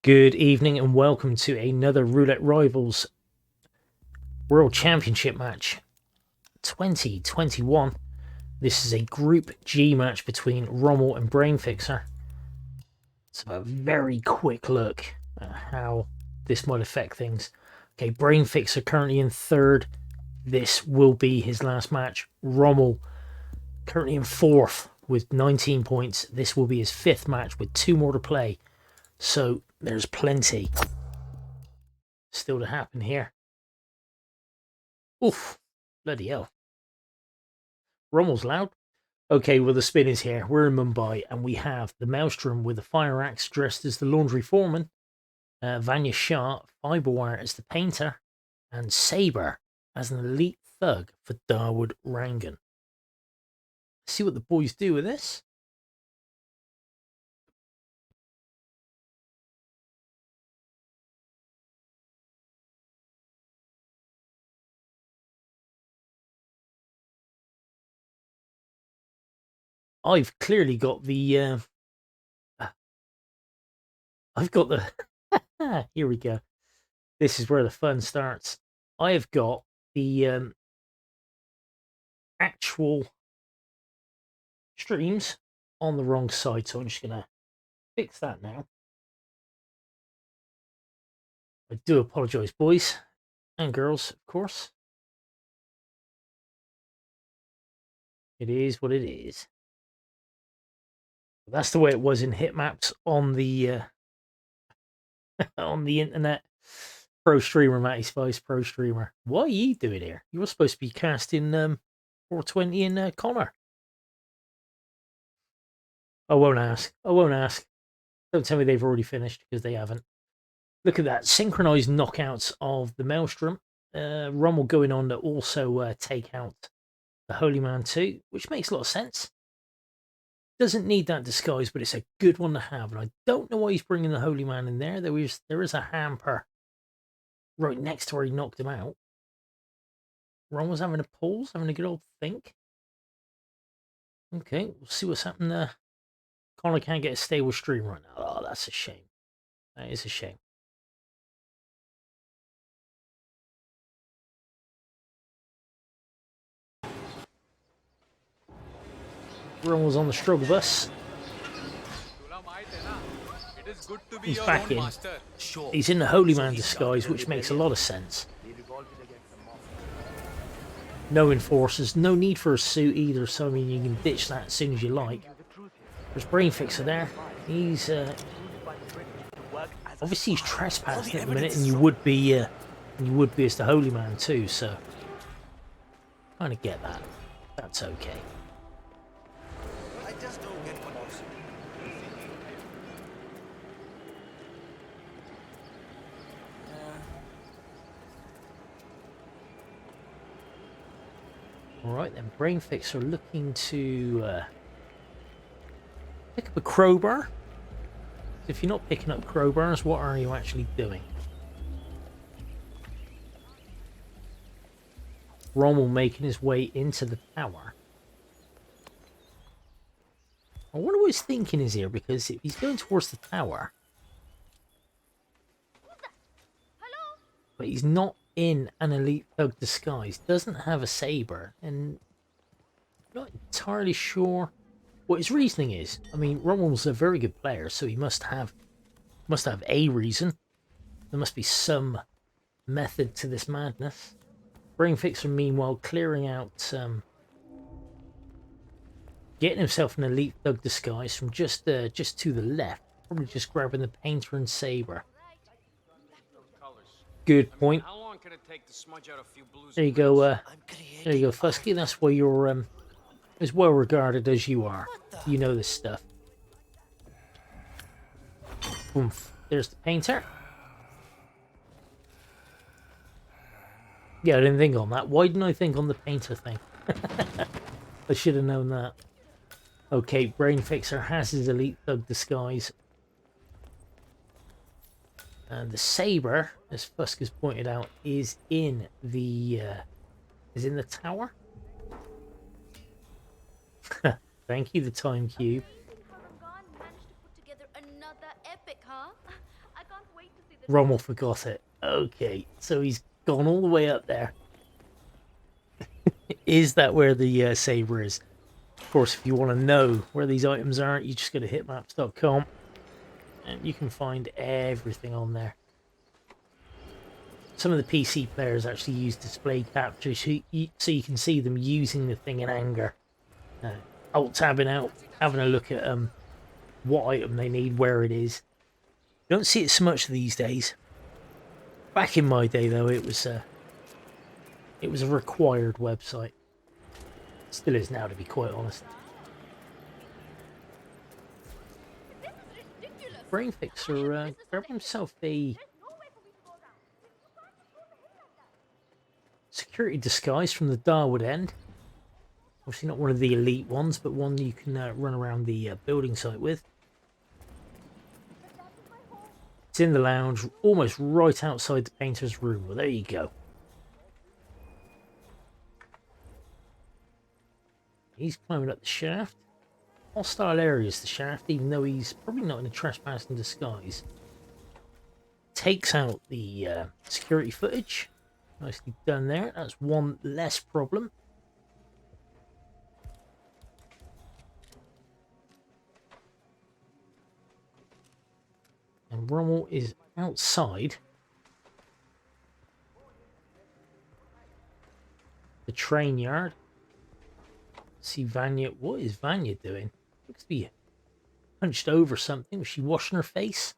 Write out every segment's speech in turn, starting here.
Good evening and welcome to another Roulette Rivals World Championship match 2021. This is a Group G match between Rommel and Brainfixer. Let's have a very quick look at how this might affect things. Okay, Brainfixer currently in third. This will be his last match. Rommel currently in fourth with 19 points. This will be his fifth match with 2 more to play. So there's plenty still to happen here. Oof, bloody hell. Rommel's loud. Okay, well, the spin is here. We're in Mumbai and we have the Maelstrom with a fire axe dressed as the laundry foreman, Vanya Shah, Fiberwire as the painter, and Saber as an elite thug for Dawood Rangan. Let's see what the boys do with this. I've clearly got the here we go. This is where the fun starts. I have got the actual streams on the wrong side, so I'm just gonna fix that now. I do apologize, boys and girls, of course. It is what it is. That's the way it was in Hitmaps on the on the internet. Pro streamer, Matty Spice, pro streamer. What are you doing here? You were supposed to be casting 420 in Connor. I won't ask. I won't ask. Don't tell me they've already finished, because they haven't. Look at that. Synchronized knockouts of the Maelstrom. Rommel going on to also take out the Holy Man too, which makes a lot of sense. Doesn't need that disguise, but it's a good one to have. And I don't know why he's bringing the Holy Man in there. There is a hamper right next to where he knocked him out. Ron was having a pause, having a good old think. Okay, we'll see what's happening there. Connor can't get a stable stream right now. Oh, that's a shame. That is a shame. Ron was on the struggle bus. He's back in. He's in the Holy Man disguise, which makes a lot of sense. No enforcers, no need for a suit either, so I mean you can ditch that as soon as you like. There's Brainfixer there. He's obviously he's trespassed at the minute, and you would be as the Holy Man too, so kind of get that. That's okay. I just don't get what you're saying. Alright then, Brainfixer looking to pick up a crowbar. If you're not picking up crowbars, what are you actually doing? Rommel making his way into the tower. I wonder what his thinking is here, because if he's going towards the tower, but he's not in an elite thug disguise, doesn't have a saber, and not entirely sure what his reasoning is. I mean, Rommel's a very good player, so he must have a reason. There must be some method to this madness. Brainfixer, meanwhile, clearing out, getting himself an elite thug disguise from just to the left. Probably just grabbing the painter and saber. Good point. There you go. There you go, Fusky. That's why you're as well regarded as you are. You know this stuff. Oomph. There's the painter. Yeah, I didn't think on that. Why didn't I think on the painter thing? I should have known that. Okay, Brainfixer has his elite thug disguise. And the saber, as Fusk has pointed out, is in the tower. Thank you, the time cube. Managed to put together another epic, huh? I can't Rommel forgot it. Okay, so he's gone all the way up there. Is that where the saber is? Of course, if you want to know where these items are, you just go to hitmaps.com and you can find everything on there. Some of the PC players actually use display capture so you can see them using the thing in anger. Alt-tabbing out, having a look at what item they need, where it is. You don't see it so much these days. Back in my day, though, it was a required website. Still is now, to be quite honest. Brainfixer grabbed himself a security disguise from the Darwood end. Obviously not one of the elite ones, but one you can run around the building site with. It's in the lounge, almost right outside the painter's room. Well, there you go. He's climbing up the shaft. Hostile areas, the shaft, even though he's probably not in a trespassing disguise. Takes out the security footage. Nicely done there. That's one less problem. And Rommel is outside the train yard. See Vanya. What is Vanya doing? Looks to be hunched over something. Was she washing her face?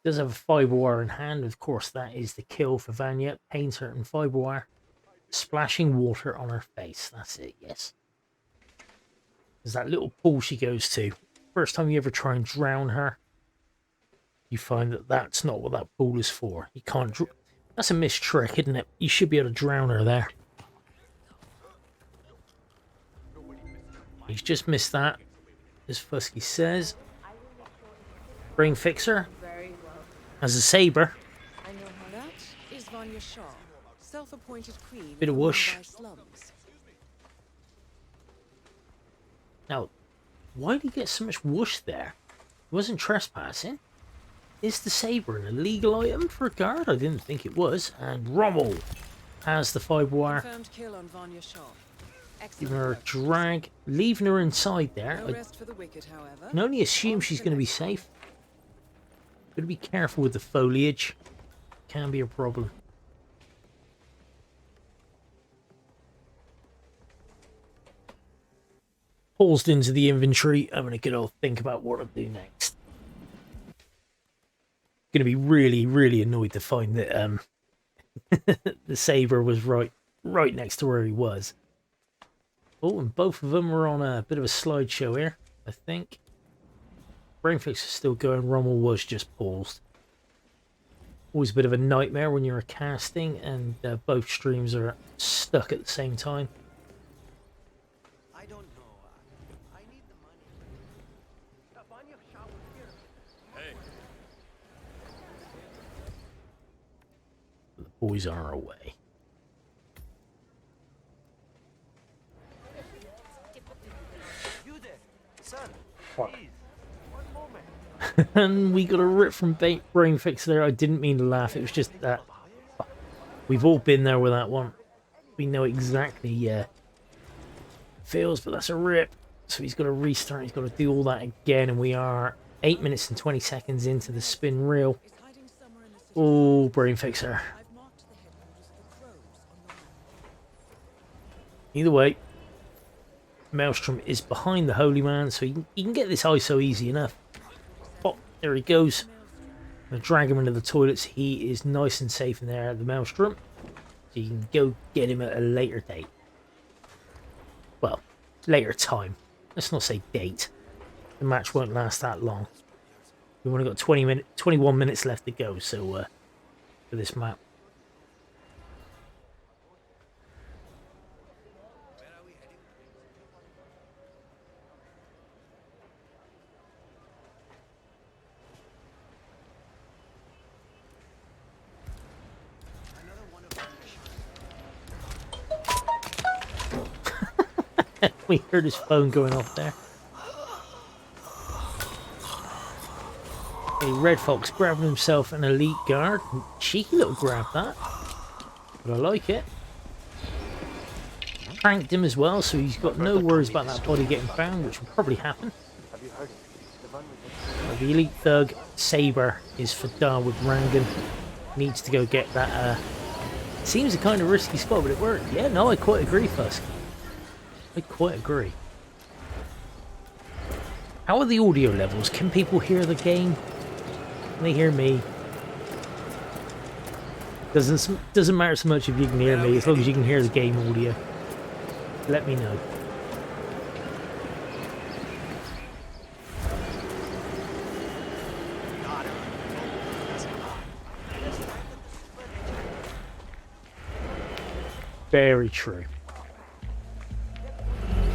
Does have a fibre wire in hand. Of course, that is the kill for Vanya. Paints her in fibre wire. Splashing water on her face. That's it, yes. There's that little pool she goes to. First time you ever try and drown her, you find that that's not what that pool is for. You can't. That's a missed trick, isn't it? You should be able to drown her there. He's just missed that, as Fusky says. Brainfixer has a saber. I know how that is Vanya Shaw, self-appointed queen. Bit of whoosh. Now, why did he get so much whoosh there? He wasn't trespassing. Is the saber an illegal item for a guard? I didn't think it was. And Rommel has the fibre wire. Confirmed kill on Vanya Shaw. Giving her a drag, leaving her inside there. No rest for the wicked, however. I can only assume she's going to be safe. Got to be careful with the foliage. Can be a problem. Paused into the inventory. I'm going to get old think about what to do next. Going to be really, really annoyed to find that the saber was right next to where he was. Oh, and both of them are on a bit of a slideshow here, I think. Brainfixer is still going. Rommel was just paused. Always a bit of a nightmare when you're casting and both streams are stuck at the same time. I don't know. I need the money. Hey. The boys are away. Please, one moment. And we got a rip from Brainfixer there. I didn't mean to laugh. It was just that we've all been there with that one. We know exactly feels, but that's a rip. So he's got to restart. He's got to do all that again. And we are 8 minutes and 20 seconds into the spin reel. Oh, Brainfixer. Either way, Maelstrom is behind the Holy Man, so you can get this ISO easy enough. Oh, there he goes. I'm going to drag him into the toilets. He is nice and safe in there at the Maelstrom. So you can go get him at a later date. Well, later time. Let's not say date. The match won't last that long. We've only got 21 minutes left to go, so for this map. We heard his phone going off there. Okay, Red Fox grabbing himself an elite guard. Cheeky little grab that. But I like it. Pranked him as well, so he's got no worries about that body getting found, which will probably happen. The elite thug Saber is for Darwood Rangan. Needs to go get that. Seems a kind of risky spot, but it worked. Yeah, no, I quite agree, Fusk. I quite agree. How are the audio levels? Can people hear the game? Can they hear me? Doesn't matter so much if you can hear me, as long as you can hear the game audio. Let me know. Very true.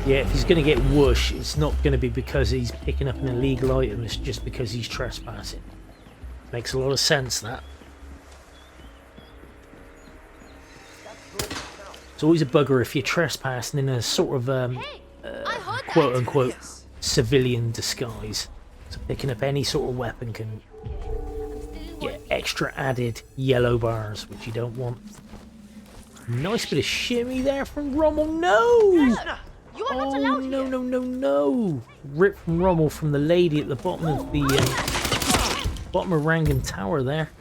Yeah, if he's going to get whoosh, it's not going to be because he's picking up an illegal item, it's just because he's trespassing. Makes a lot of sense, that. It's always a bugger if you're trespassing in a sort of quote-unquote civilian disguise. So picking up any sort of weapon can get extra added yellow bars, which you don't want. Nice bit of shimmy there from Rommel. No! Oh, no. Rip from Rommel from the lady at the bottom of the bottom of Rangan Tower there.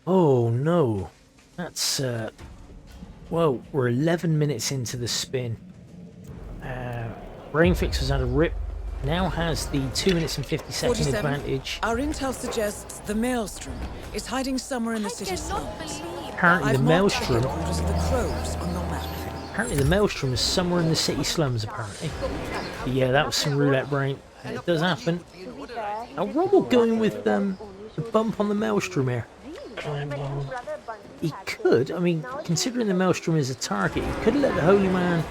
Oh, no. That's, well, we're 11 minutes into the spin. Brainfixer's had a rip. Now has the 2 minutes and 50-second advantage. Our intel suggests the Maelstrom is hiding somewhere in the city slums. Apparently the Maelstrom... Apparently the Maelstrom is somewhere in the city slums, apparently. But yeah, that was some roulette brain. And it does happen. Now Rommel going with the bump on the Maelstrom here. He could, I mean, considering the Maelstrom is a target, he could have let the Holy Man...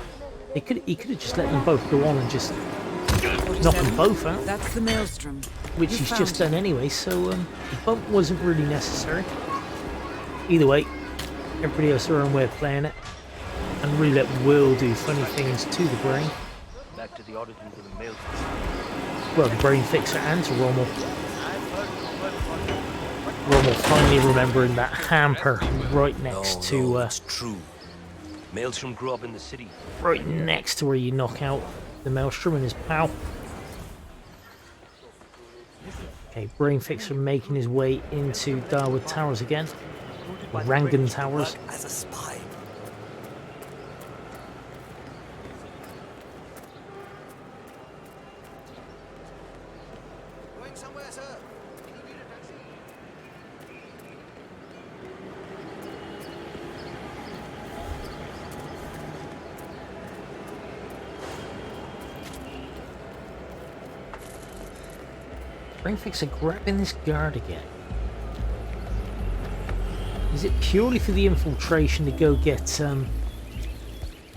He could have just let them both go on and just knock them both out. That's the Maelstrom. Which he's just done anyway, so the bump wasn't really necessary. Either way, everybody has their own way of playing it. And roulette will do funny things to the brain. Back to the origins of the Maelstrom. Well, the Brainfixer and to Rommel. Rommel finally remembering that hamper right next to... it's true. Maelstrom grew up in the city. Right next to where you knock out the Maelstrom and his pal. Okay, Brainfixer making his way into Darwood Towers again. Rangan Towers. As a spy. Going somewhere, sir. Can you need a taxi? Brainfixer grabbing this guard again. Is it purely for the infiltration to go get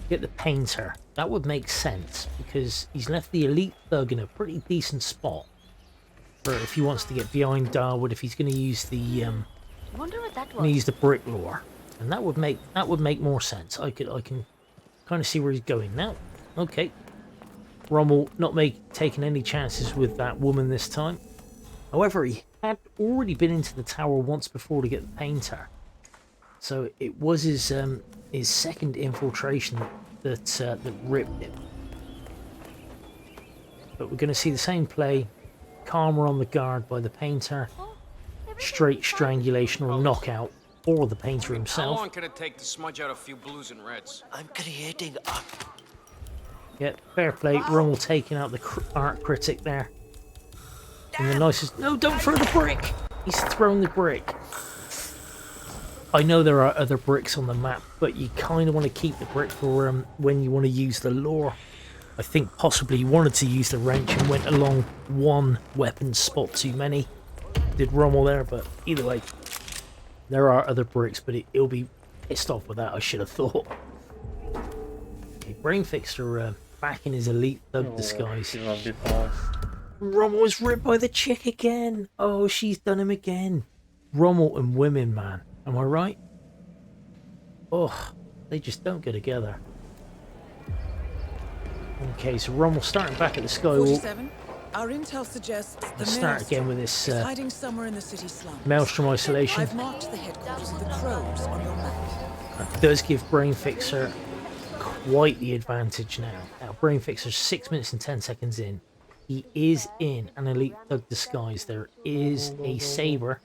the painter? That would make sense because he's left the elite thug in a pretty decent spot for if he wants to get behind Darwood. If he's going to use the brick lore, and that would make more sense. I can kind of see where he's going now. Okay, Rommel not taking any chances with that woman this time. However, he had already been into the tower once before to get the painter. So it was his second infiltration that ripped him. But we're going to see the same play. Karma on the guard by the painter. Straight strangulation or knockout, or the painter himself. How long can it take to smudge out a few blues and reds? I'm creating art. Yeah, fair play. Rommel taking out the art critic there. And the nicest... No, don't throw the brick! He's thrown the brick. I know there are other bricks on the map, but you kind of want to keep the brick for when you want to use the lore. I think possibly he wanted to use the wrench and went along one weapon spot too many. Did Rommel there, but either way, there are other bricks, but he'll be pissed off with that, I should have thought. Okay, Brainfixer back in his elite thug disguise. Rommel was ripped by the chick again. Oh, she's done him again. Rommel and women, man. Am I right? Oh, they just don't go together. Okay, so Rommel starting back at the Skywalk. Our intel suggests the Let's start again with this is hiding somewhere in the city slums. Maelstrom isolation. I've marked the headquarters of the Crows on your map. That does give Brainfixer quite the advantage now. Now, Brainfixer's 6 minutes and 10 seconds in. He is in an elite thug disguise. There is a saber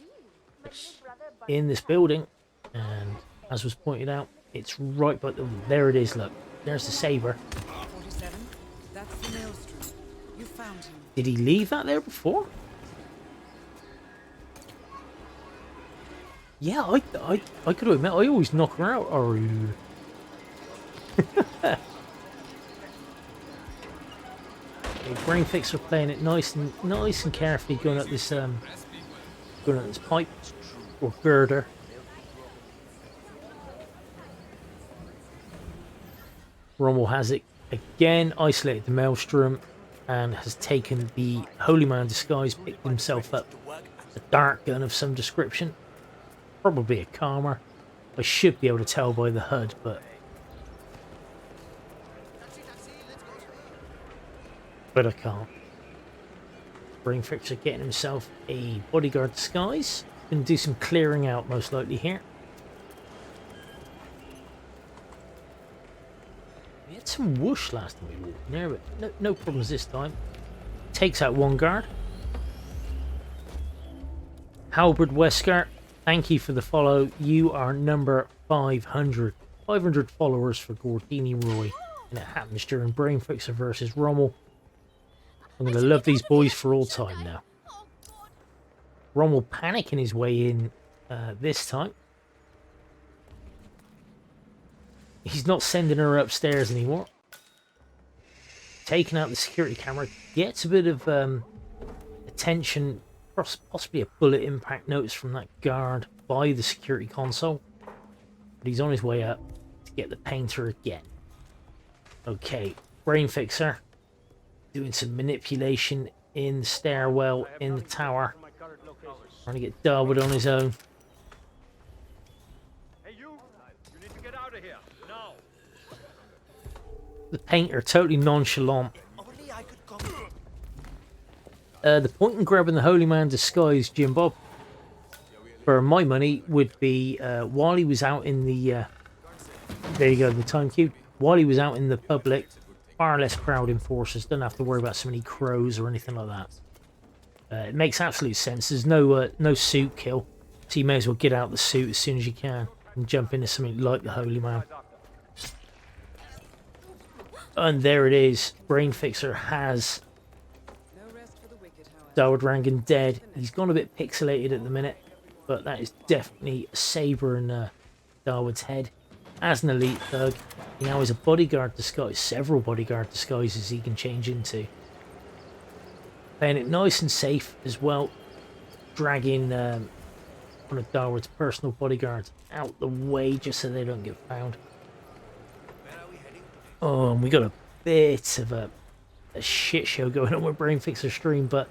in this building, and as was pointed out, it's right by the... There it is, look. There's the saber. 47. That's the Maelstrom. You found him. Did he leave that there before? Yeah, I could admit, I always knock her out. Or Brainfixer playing it nice and carefully, going up this pipe or girder. Rommel has it again, isolated the Maelstrom, and has taken the Holy Man disguise, picked himself up a dart gun of some description, probably a Karma. I should be able to tell by the HUD, but I can't. Brainfixer getting himself a bodyguard disguise. Gonna do some clearing out most likely here. We had some whoosh last time we walked in there, but no problems this time. Takes out one guard. Halberd Wesker, thank you for the follow. You are number 500. 500 followers for Gordiniroy. And it happens during Brainfixer versus Rommel. I'm going to love these boys for all time now. Rommel panicking his way in this time. He's not sending her upstairs anymore. Taking out the security camera. Gets a bit of attention. Possibly a bullet impact notice from that guard by the security console. But he's on his way up to get the painter again. Okay, Brainfixer. Doing some manipulation in the stairwell in the tower. Trying to get Darwood on his own. Hey you need to get out of here. Now. The painter totally nonchalant. Only I could come. The point in grabbing the Holy Man disguise, Jim Bob, for my money, would be while he was out in the... there you go, the time cube. While he was out in the public, far less crowd enforcers, don't have to worry about so many crows or anything like that. It makes absolute sense. There's no suit kill, so you may as well get out the suit as soon as you can and jump into something like the Holy Man. And there it is. Brainfixer has Darwood Rangan dead. He's gone a bit pixelated at the minute, but that is definitely a saber in Darwood's head. As an elite thug, he now has a bodyguard disguise, several bodyguard disguises he can change into. Playing it nice and safe as well, dragging one of Darwood's personal bodyguards out the way just so they don't get found. Oh, and we got a bit of a shit show going on with Brainfixer stream, but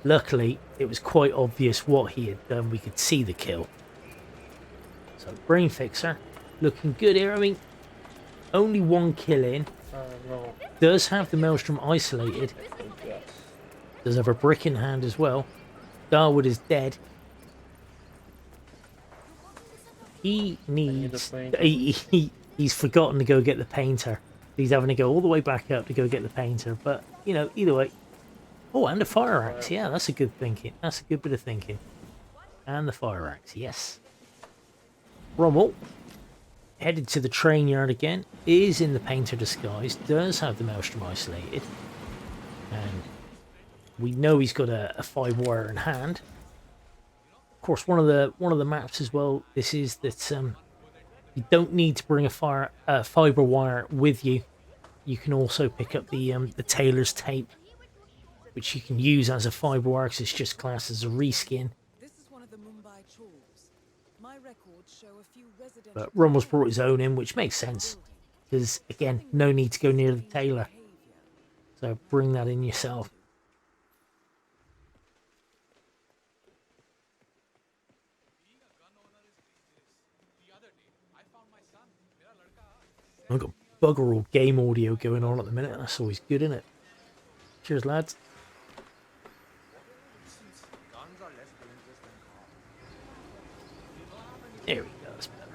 luckily it was quite obvious what he had done. We could see the kill. So Brainfixer looking good here. I mean, only one kill in. Does have the Maelstrom isolated. Does have a brick in hand as well. Darwood is dead. He needs... He's forgotten to go get the painter. He's having to go all the way back up to go get the painter. But, you know, either way. Oh, and the fire axe. Yeah, that's a good thinking. That's a good bit of thinking. And the fire axe, yes. Rommel, headed to the train yard again, is in the painter disguise, does have the Maelstrom isolated, and we know he's got a 5-wire in hand. Of course, one of the maps as well. This is that you don't need to bring a fiber wire with you. You can also pick up the tailor's tape, which you can use as a fiber wire because it's just classed as a reskin. But Rommel's brought his own in, which makes sense. Because, again, no need to go near the tailor. So bring that in yourself. I've got bugger all game audio going on at the minute. That's always good, isn't it? Cheers, lads. There we go, that's better.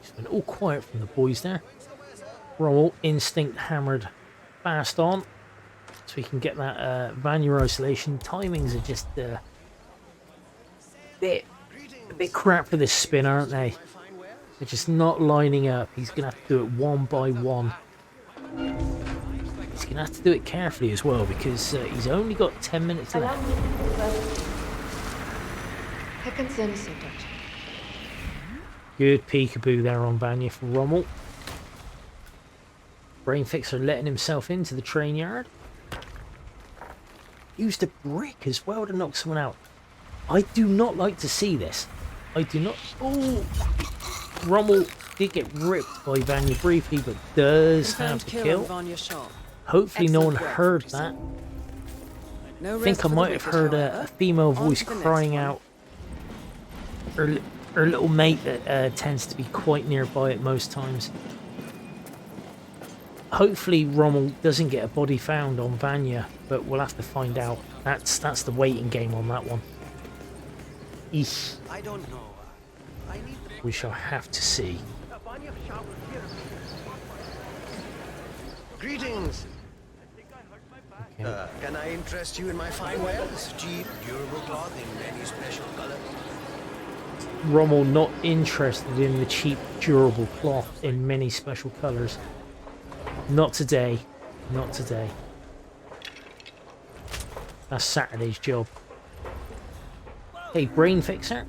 It's been all quiet from the boys there. Rommel, instinct hammered fast on. So we can get that Vanya isolation. Timings are just a bit crap for this spin, aren't they? They're just not lining up. He's going to have to do it one by one. He's going to have to do it carefully as well because he's only got 10 minutes left. Good peekaboo there on Vanya for Rommel. Brainfixer letting himself into the train yard. Used a brick as well to knock someone out. I do not like to see this. I do not... Oh! Rommel did get ripped by Vanya briefly, but does have the kill. Hopefully no one heard that. I think I might have heard a female voice crying out. Her little mate that tends to be quite nearby at most times. Hopefully Rommel doesn't get a body found on Vanya, but we'll have to find out. That's the waiting game on that one. Eesh. I don't know. We shall have to see. Greetings. Okay. Can I interest you in my fine wares? Cheap, durable cloth in many special colors. Rommel not interested in the cheap, durable cloth in many special colours. Not today. Not today. That's Saturday's job. Hey, Brainfixer.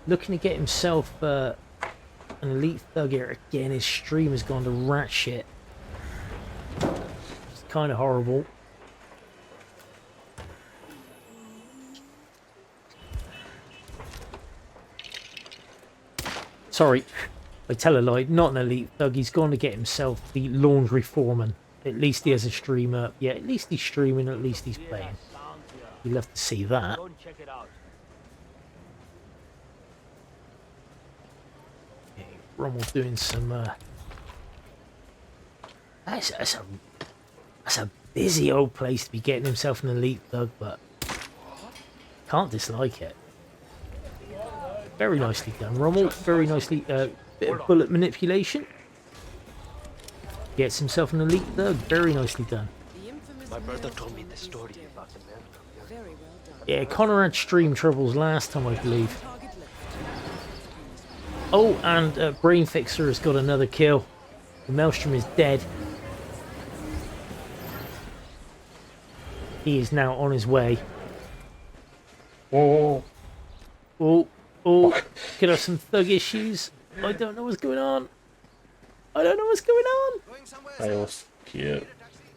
Looking to get himself an elite thug here. Again, his stream has gone to rat shit. It's kind of horrible. Sorry, I tell a lie. Not an elite thug. He's gone to get himself the laundry foreman. At least he has a streamer. Yeah, at least he's streaming. At least he's playing. You love to see that. Go and check it out. Rommel's doing some that's a busy old place to be getting himself an elite thug, but can't dislike it. Very nicely done, Rommel. Very nicely bit of bullet manipulation. Gets himself an elite thug. Very nicely done. My brother told me the story about the man. Very well done. Yeah, Connor had stream troubles last time, I believe. Oh, and Brainfixer has got another kill. The Maelstrom is dead. He is now on his way. Whoa. Oh, could have some thug issues. I don't know what's going on. I don't know what's going on. I was scared.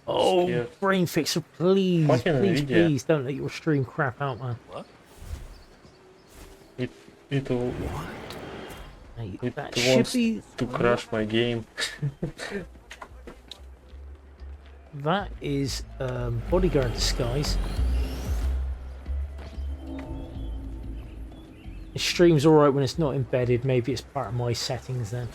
Oh, Brainfixer, please, please don't let your stream crap out, man. What? It that should be to crash my game. That is bodyguard disguise. The stream's alright when it's not embedded. Maybe it's part of my settings then.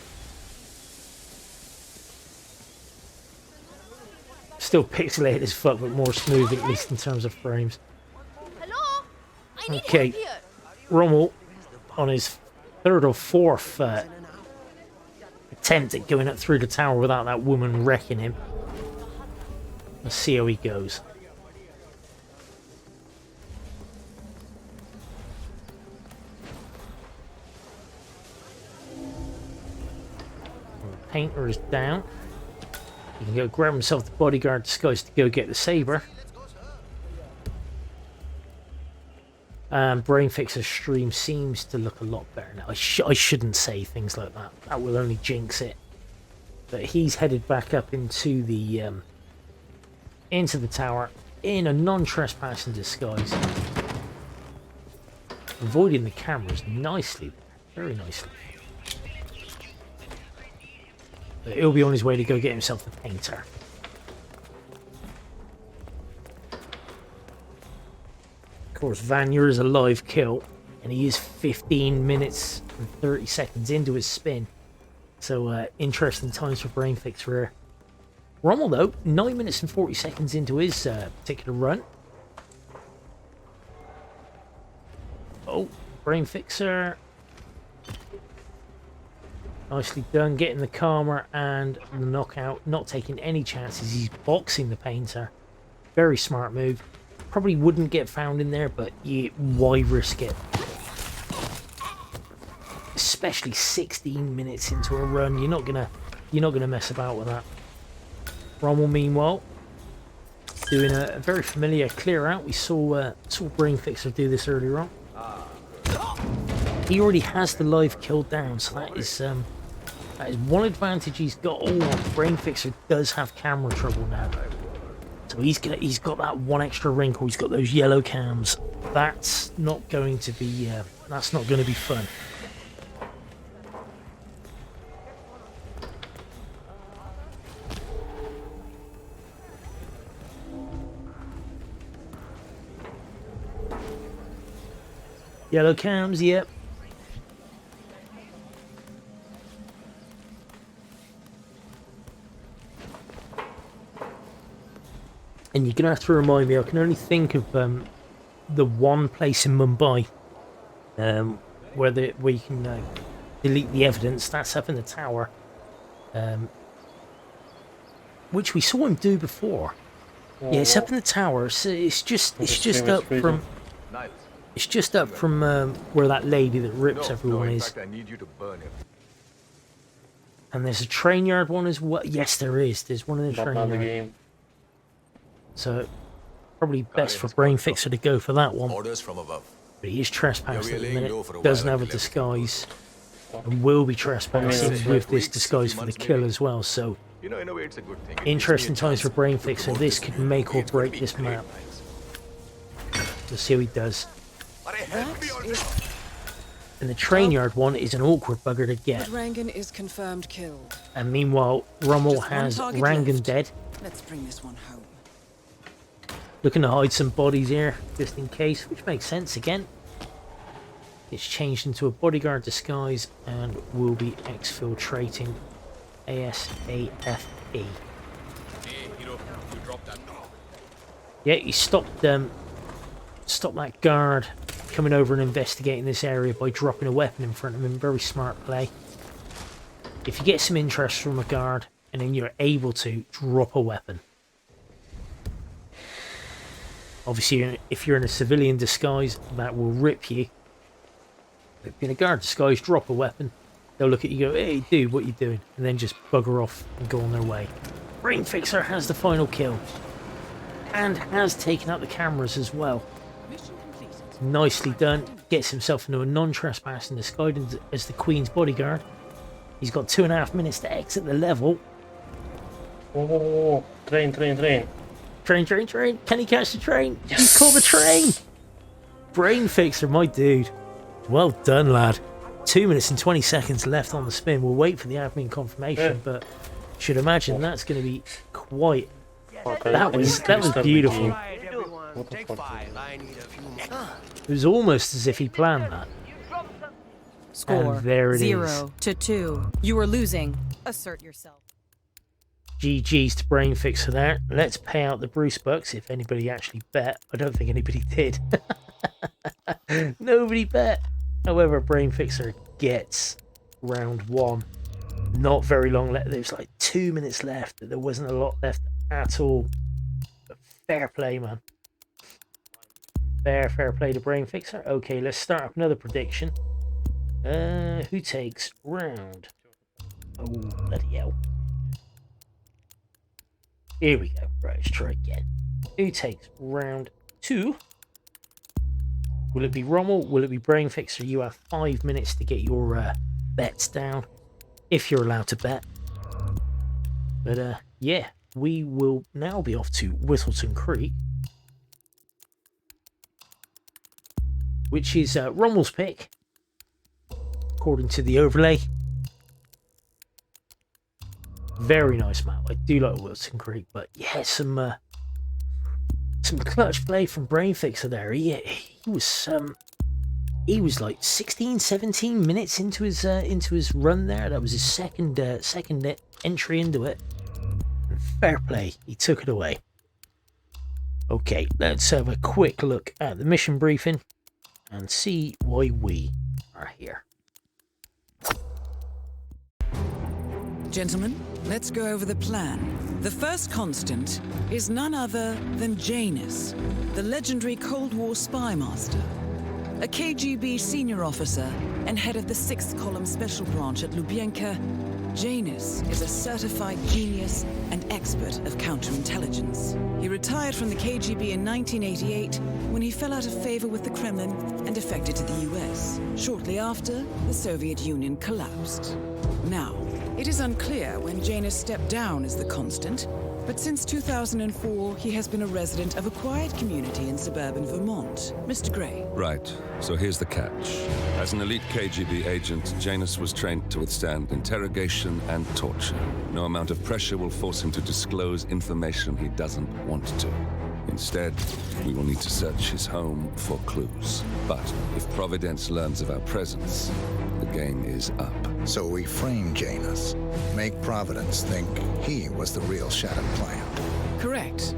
Still pixelated as fuck, but more smooth at least in terms of frames. Hello? I need Okay, help here. Rommel on his third or fourth attempt at going up through the tower without that woman wrecking him. Let's see how he goes. Painter is down. He can go grab himself the bodyguard disguise to go get the saber. Brainfixer's stream seems to look a lot better now. I shouldn't say things like that. That will only jinx it. But he's headed back up into the tower in a non-trespassing disguise, avoiding the cameras nicely, very nicely. But he'll be on his way to go get himself the painter. Of course, Vanya is a live kill, and he is 15 minutes and 30 seconds into his spin. So, interesting times for Brainfixer here. Rommel, though, 9 minutes and 40 seconds into his particular run. Oh, Brainfixer. Nicely done, getting the karma and the knockout, not taking any chances. He's boxing the painter. Very smart move. Probably wouldn't get found in there, but why risk it? Especially 16 minutes into a run, you're not gonna mess about with that. Rommel, meanwhile, doing a very familiar clear out. We saw Brainfixer do this earlier on. He already has the live kill down, so that is one advantage he's got. Oh, Brainfixer does have camera trouble now, so he's got that one extra wrinkle. He's got those yellow cams. That's not going to be fun. Yellow cams, yep. And you're gonna have to remind me. I can only think of the one place in Mumbai where you can delete the evidence. That's up in the tower, which we saw him do before. Yeah, it's up in the tower. It's just up from. It's just up from where that lady that rips everyone is. I need you to burn him. And there's a train yard one as well. Yes, there is. There's one in the train yard. Game. So probably best for Brainfixer to go for that one. Orders from above. But he is trespassing at the minute. Doesn't have a disguise. And will be trespassing with this disguise for the kill as well. So You know, in a way, it's a good thing. interesting times for Brainfixer. This could make or break this map. Let's see how he does. And the train yard one is an awkward bugger to get. But Rangan is confirmed killed. And meanwhile, Rommel Just one has target Rangan left. dead. Let's bring this one home. Looking to hide some bodies here, just in case, which makes sense again. It's changed into a bodyguard disguise and will be exfiltrating ASAFE. Yeah, he stopped that guard coming over and investigating this area by dropping a weapon in front of him. Very smart play. If you get some interest from a guard and then you're able to drop a weapon. Obviously, if you're in a civilian disguise, that will rip you. If you're in a guard disguise, drop a weapon. They'll look at you and go, hey dude, what are you doing? And then just bugger off and go on their way. Brainfixer has the final kill. And has taken out the cameras as well. Mission completed. Nicely done. Gets himself into a non-trespassing disguise as the Queen's bodyguard. He's got 2.5 minutes to exit the level. Oh, train. Train. Can he catch the train? Yes. He caught the train. Brainfixer, my dude. Well done, lad. 2 minutes and 20 seconds left on the spin. We'll wait for the admin confirmation, but should imagine that's going to be quite. Okay, That was beautiful. Take 5. I need a few more. It was almost as if he planned that. Score And there it 0-2. You are losing. Assert yourself. GG's to Brainfixer there. Let's pay out the Bruce Bucks if anybody actually bet. I don't think anybody did. Nobody bet. However, Brainfixer gets round 1. Not very long left. There's like 2 minutes left. There wasn't a lot left at all. But fair play, man. Fair play to Brainfixer. Okay, let's start up another prediction. Who takes round? Oh, bloody hell. Here we go. Right, let's try again. Who takes round 2? Will it be Rommel? Will it be Brainfixer? You have 5 minutes to get your bets down, if you're allowed to bet. But yeah, we will now be off to Whittleton Creek, which is Rommel's pick, according to the overlay. Very nice map. I do like Whittleton Creek, but yeah, some clutch play from Brainfixer there. He was like 16, 17 minutes into his run there. That was his second entry into it. And fair play, he took it away. Okay, let's have a quick look at the mission briefing. and see why we are here. Gentlemen, let's go over the plan. The first constant is none other than Janus, the legendary Cold War spy master. A KGB senior officer and head of the 6th Column Special Branch at Lubyanka, Janus is a certified genius and expert of counterintelligence. He retired from the KGB in 1988 when he fell out of favor with the Kremlin and defected to the US. Shortly after, the Soviet Union collapsed. Now, it is unclear when Janus stepped down as the constant, but since 2004, he has been a resident of a quiet community in suburban Vermont. Mr. Gray. Right. So here's the catch. As an elite KGB agent, Janus was trained to withstand interrogation and torture. No amount of pressure will force him to disclose information he doesn't want to. Instead, we will need to search his home for clues. But if Providence learns of our presence, the game is up. So we frame Janus, make Providence think he was the real shattered plant. Correct.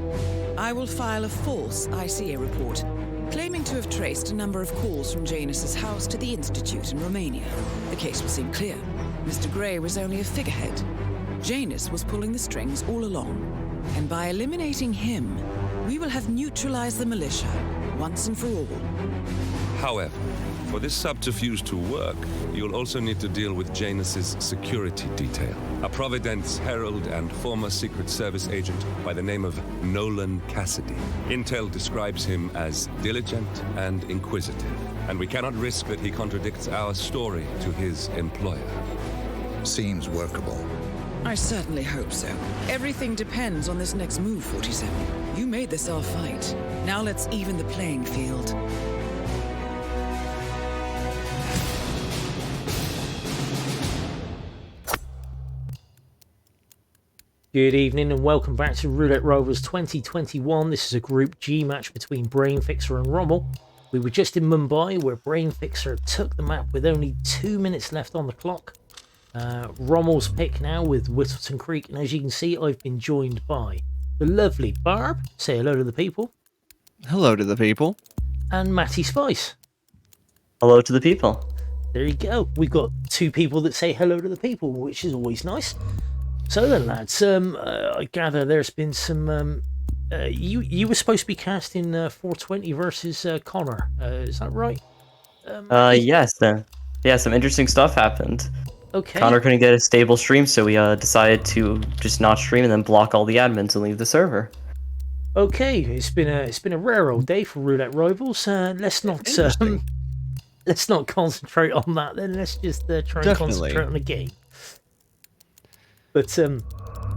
I will file a false ICA report, claiming to have traced a number of calls from Janus's house to the Institute in Romania. The case will seem clear. Mr. Gray was only a figurehead. Janus was pulling the strings all along. And by eliminating him, we will have neutralized the militia, once and for all. However, for this subterfuge to work, you'll also need to deal with Janus's security detail. A Providence herald and former Secret Service agent by the name of Nolan Cassidy. Intel describes him as diligent and inquisitive, and we cannot risk that he contradicts our story to his employer. Seems workable. I certainly hope so. Everything depends on this next move, 47. You made this our fight. Now let's even the playing field. Good evening and welcome back to Roulette Rivals 2021. This is a Group G match between Brainfixer and Rommel. We were just in Mumbai where Brainfixer took the map with only 2 minutes left on the clock. Rommel's pick now with Whittleton Creek, and as you can see I've been joined by the lovely Barb, say hello to the people. Hello to the people. And Matty Spice. Hello to the people. There you go, we've got two people that say hello to the people, which is always nice. So then lads, I gather there's been some, you were supposed to be casting 420 versus Connor, is that right? Yes, yeah, some interesting stuff happened. Okay. Connor couldn't get a stable stream, so we decided to just not stream and then block all the admins and leave the server. Okay, it's been a rare old day for Roulette Rivals. Let's not concentrate on that then. Let's just try and concentrate on the game. But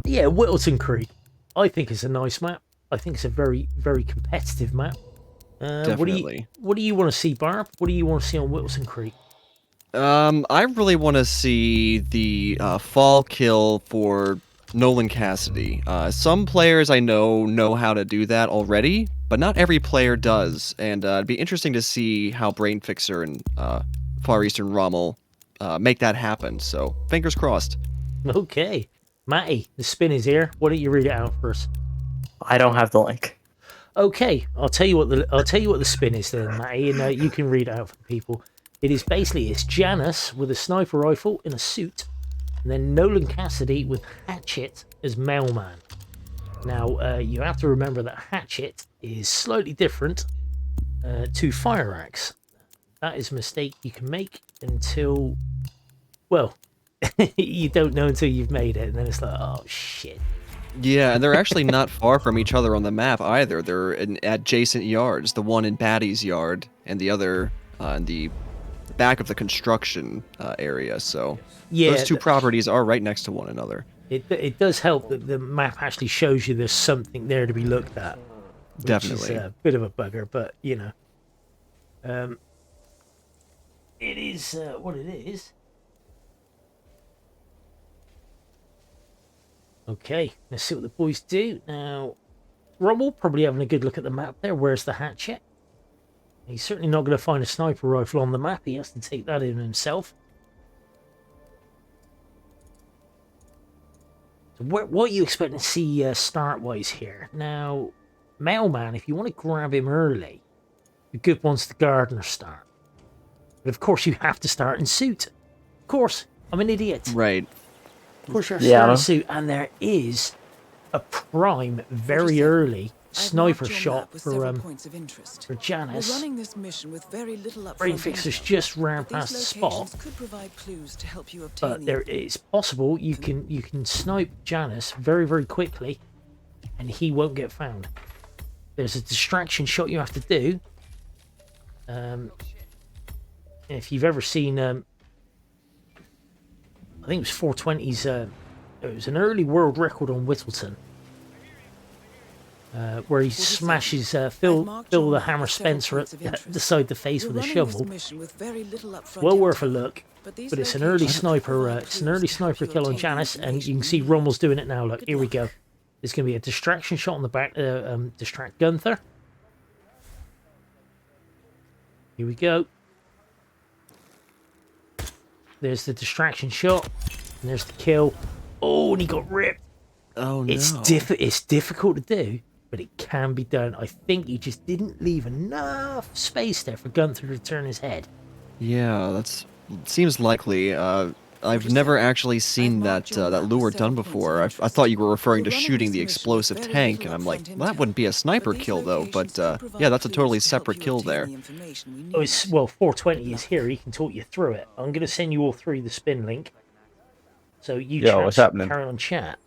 yeah, Whittleton Creek, I think it's a nice map. I think it's a very, very competitive map. Definitely. What do you want to see, Barb? What do you want to see on Whittleton Creek? I really want to see the fall kill for Nolan Cassidy. Some players I know how to do that already, but not every player does. And it'd be interesting to see how Brainfixer and Far Eastern Rommel make that happen. So fingers crossed. Okay, Matty, the spin is here. Why don't you read it out first? I don't have the link. Okay, I'll tell you what the spin is then, Matty, and you can read it out for the people. It is basically, it's Janus with a sniper rifle in a suit, and then Nolan Cassidy with Hatchet as mailman. Now, you have to remember that Hatchet is slightly different to Fire Axe. That is a mistake you can make until, well, you don't know until you've made it, and then it's like, oh shit. Yeah, and they're actually not far from each other on the map either. They're in adjacent yards. The one in Batty's yard, and the other in the back of the construction area. So yeah, those two properties are right next to one another. It does help that the map actually shows you there's something there to be looked at. Definitely. Which is a bit of a bugger, but you know, it is what it is. Okay, let's see what the boys do. Now, Rommel probably having a good look at the map there. Where's the Hatchet? He's certainly not going to find a sniper rifle on the map. He has to take that in himself. So what are you expecting to see start-wise here? Now, Mailman, if you want to grab him early, The good one's the gardener start. But of course you have to start in suit. Of course, I'm an idiot. Right. Of course you have to start in suit, and there is a prime, very early sniper shot for Janice. We're running this mission with very little upfront Brainfixer's just ran past the spot, could provide clues to help you obtain but there is possible you can snipe Janice very, very quickly, and he won't get found. There's a distraction shot you have to do. If you've ever seen, I think it was 420's. It was an early world record on Whittleton, where he smashes Phil the Hammer Spencer at the side of the face with a shovel. Well worth a look, but it's an early sniper. It's an early sniper kill on Janice, and you can see Rommel's doing it now. Look, here we go. There's going to be a distraction shot on the back. Distract Gunther. Here we go. There's the distraction shot, and there's the kill. Oh, and he got ripped. Oh, no. It's difficult to do, but it can be done. I think he just didn't leave enough space there for Gunther to turn his head. Yeah, that seems likely. I've never actually seen that lure done before. I thought you were referring to shooting the explosive tank, and I'm like, well, that wouldn't be a sniper kill, though. But yeah, that's a totally separate kill there. Oh, well, 420 is here. He can talk you through it. I'm going to send you all through the spin link. So you what's happening? Carry on chat.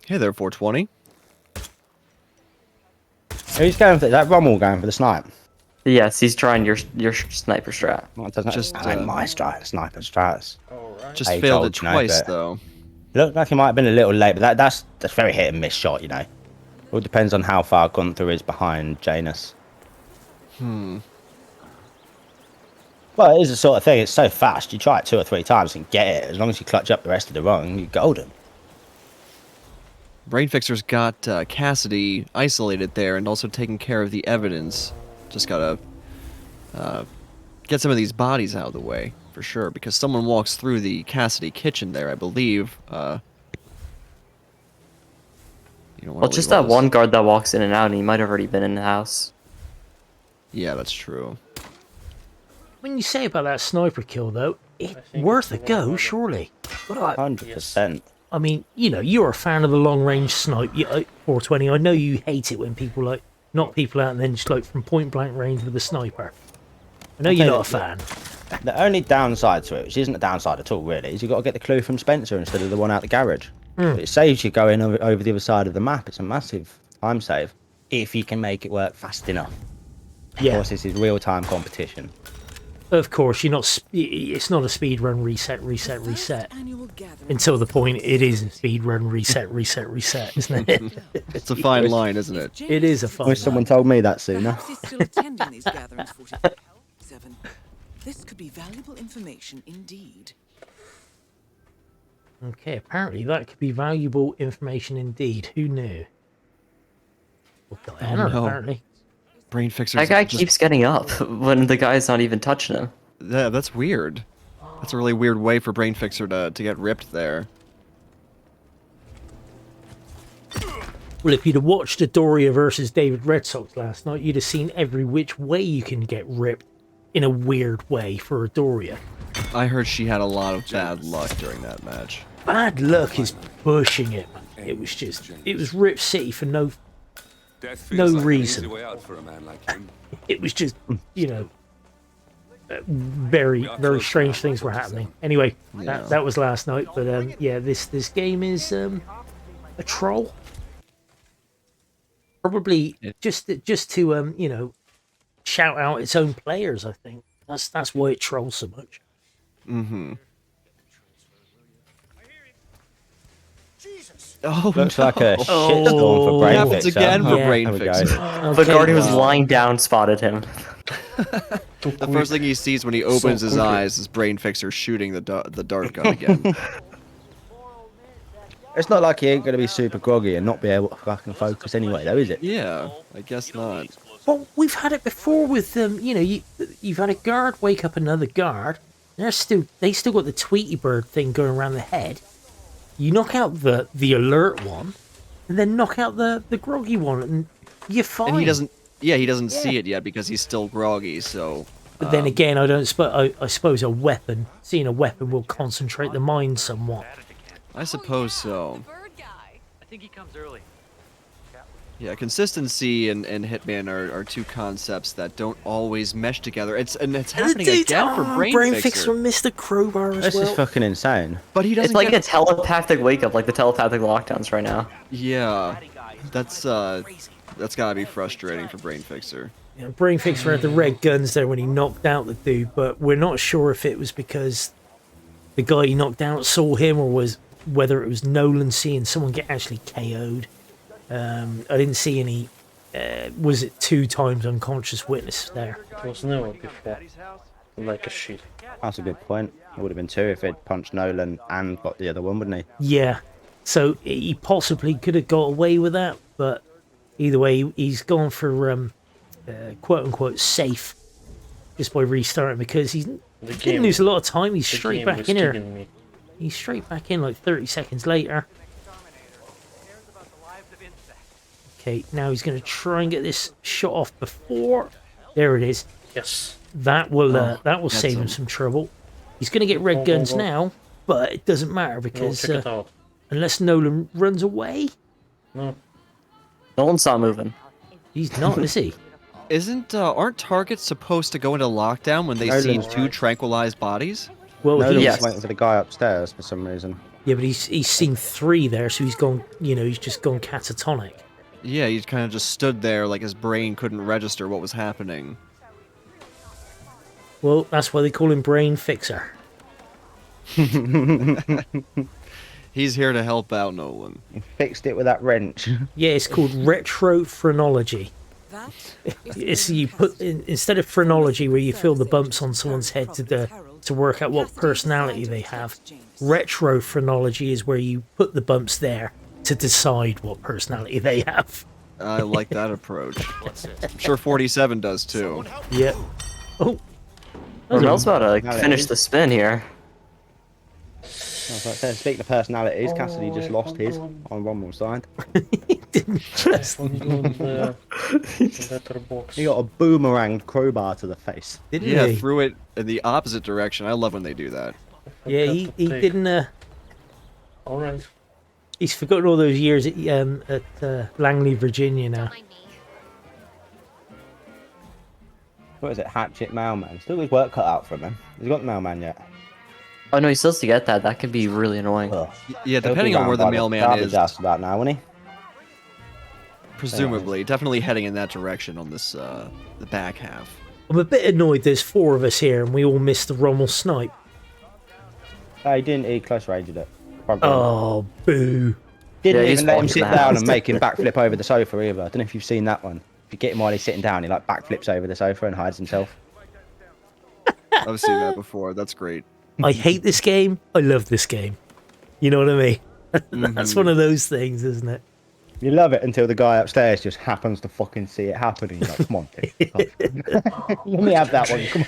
Hey there, 420. Who's going for that? Rommel going for the snipe? Yes, he's trying your sniper strat. Well, it doesn't my strat, sniper strats. Just failed it twice, though. Looked like he might have been a little late, but that's very hit and miss shot, you know. It all depends on how far Gunther is behind Janus. Well, it is the sort of thing, it's so fast, you try it 2 or 3 times and get it. As long as you clutch up the rest of the run, you're golden. Brainfixer's got Cassidy isolated there and also taking care of the evidence. Just gotta get some of these bodies out of the way, for sure, because someone walks through the Cassidy kitchen there, I believe. Well, just that one guard that walks in and out, and he might have already been in the house. Yeah, that's true. When you say about that sniper kill, though, it's worth a go, surely. 100%. I mean, you know, you're a fan of the long-range snipe. 420, I know you hate it when people, knock people out and then just, from point-blank range with a sniper. I know you're not a fan. The only downside to it, which isn't a downside at all, really, is you've got to get the clue from Spencer instead of the one out the garage. But it saves you going over the other side of the map. It's a massive time save, if you can make it work fast enough. Of course, this is real-time competition. Of course, it's not a speed run reset until the point it is a speed run reset, isn't it? It's a fine line, isn't it? It is a fine line. Wish someone told me that sooner. This could be valuable information indeed. Okay, apparently that could be valuable information indeed. Who knew? Well, Diana, apparently. Brainfixer. That guy keeps getting up when the guy's not even touching him. Yeah, that's weird. That's a really weird way for Brainfixer to get ripped there. Well, if you'd have watched Adoria versus David Red Sox last night, you'd have seen every which way you can get ripped in a weird way for Adoria. I heard she had a lot of bad luck during that match. Bad luck is pushing it. It was Rip City for no reason. It was just, very, very strange things were happening. Anyway, that was last night, but yeah, this game is a troll. Probably just to shout out its own players. I think that's why it trolls so much. Mm-hmm. Looks like a shitstorm for Brainfixer. Happens again for Brainfixer. The guard who was lying down spotted him. The first thing he sees when he opens his eyes is Brainfixer shooting the dart gun again. It's not like he ain't going to be super groggy and not be able to fucking focus anyway, though, is it? Yeah, I guess not. Well, we've had it before with you've had a guard wake up another guard. They still got the Tweety Bird thing going around the head. You knock out the alert one, and then knock out the groggy one, and you're fine. And Yeah, he doesn't see it yet because he's still groggy. So. But then again, I suppose seeing a weapon will concentrate the mind somewhat. I suppose so. I think he comes early. Yeah, consistency and Hitman are two concepts that don't always mesh together. It's happening again for Brainfixer. missed the crowbar as This well. is fucking insane. But he doesn't. It's like a telepathic wake up, like the telepathic lockdowns right now. Yeah, that's gotta be frustrating for Brainfixer. Yeah, Brainfixer had the red guns there when he knocked out the dude, but we're not sure if it was because the guy he knocked out saw him or whether it was Nolan seeing someone get actually KO'd. I didn't see any. Was it 2 times unconscious witness there? There was no one before. Like a shit. That's a good point. It would have been 2 if he'd punched Nolan and got the other one, wouldn't he? Yeah. So he possibly could have got away with that, but either way, he's gone for quote unquote safe just by restarting because he didn't lose a lot of time. He's straight back in here. He's straight back in like 30 seconds later. Okay, now he's going to try and get this shot off before. There it is. Yes. That will save him some trouble. He's going to get red guns now, but it doesn't matter because unless Nolan runs away. No. Nolan's not moving. He's not, is he? Aren't targets supposed to go into lockdown when they see 2 tranquilized bodies? Well, Nolan's waiting for the guy upstairs for some reason. Yeah, but he's seen 3 there, so he's gone. He's just gone catatonic. Yeah, he kind of just stood there like his brain couldn't register what was happening. Well, that's why they call him Brainfixer. He's here to help out Nolan. He fixed it with that wrench. Yeah, it's called retrophrenology. It's you put instead of phrenology, where you feel the bumps on someone's head to work out what personality they have. Retrophrenology is where you put the bumps there to decide what personality they have. I like that approach. I'm sure 47 does too. Yeah. Oh. Rommel's about to finish the spin here. Speaking of personalities, Cassidy just lost his on Rommel's side. He got a boomerang crowbar to the face. Didn't he? Threw it in the opposite direction. I love when they do that. Yeah, he didn't. All right. He's forgotten all those years at Langley, Virginia now. What is it? Hatchet Mailman. Still his work cut out for him, man. Has he got the mailman yet? Oh no, he still has to get that. That could be really annoying. Yeah, depending on where the mailman is. About now, won't he? Presumably, definitely heading in that direction on this the back half. I'm a bit annoyed. There's 4 of us here, and we all missed the Rommel snipe. He didn't. He close ranged it. Oh, boo! Didn't even let him sit down and make him backflip over the sofa either. I don't know if you've seen that one. If you get him while he's sitting down, he like backflips over the sofa and hides himself. I've seen that before. That's great. I hate this game. I love this game. You know what I mean? That's one of those things, isn't it? You love it until the guy upstairs just happens to fucking see it happening. You're like, come on, let me have that one. Come on.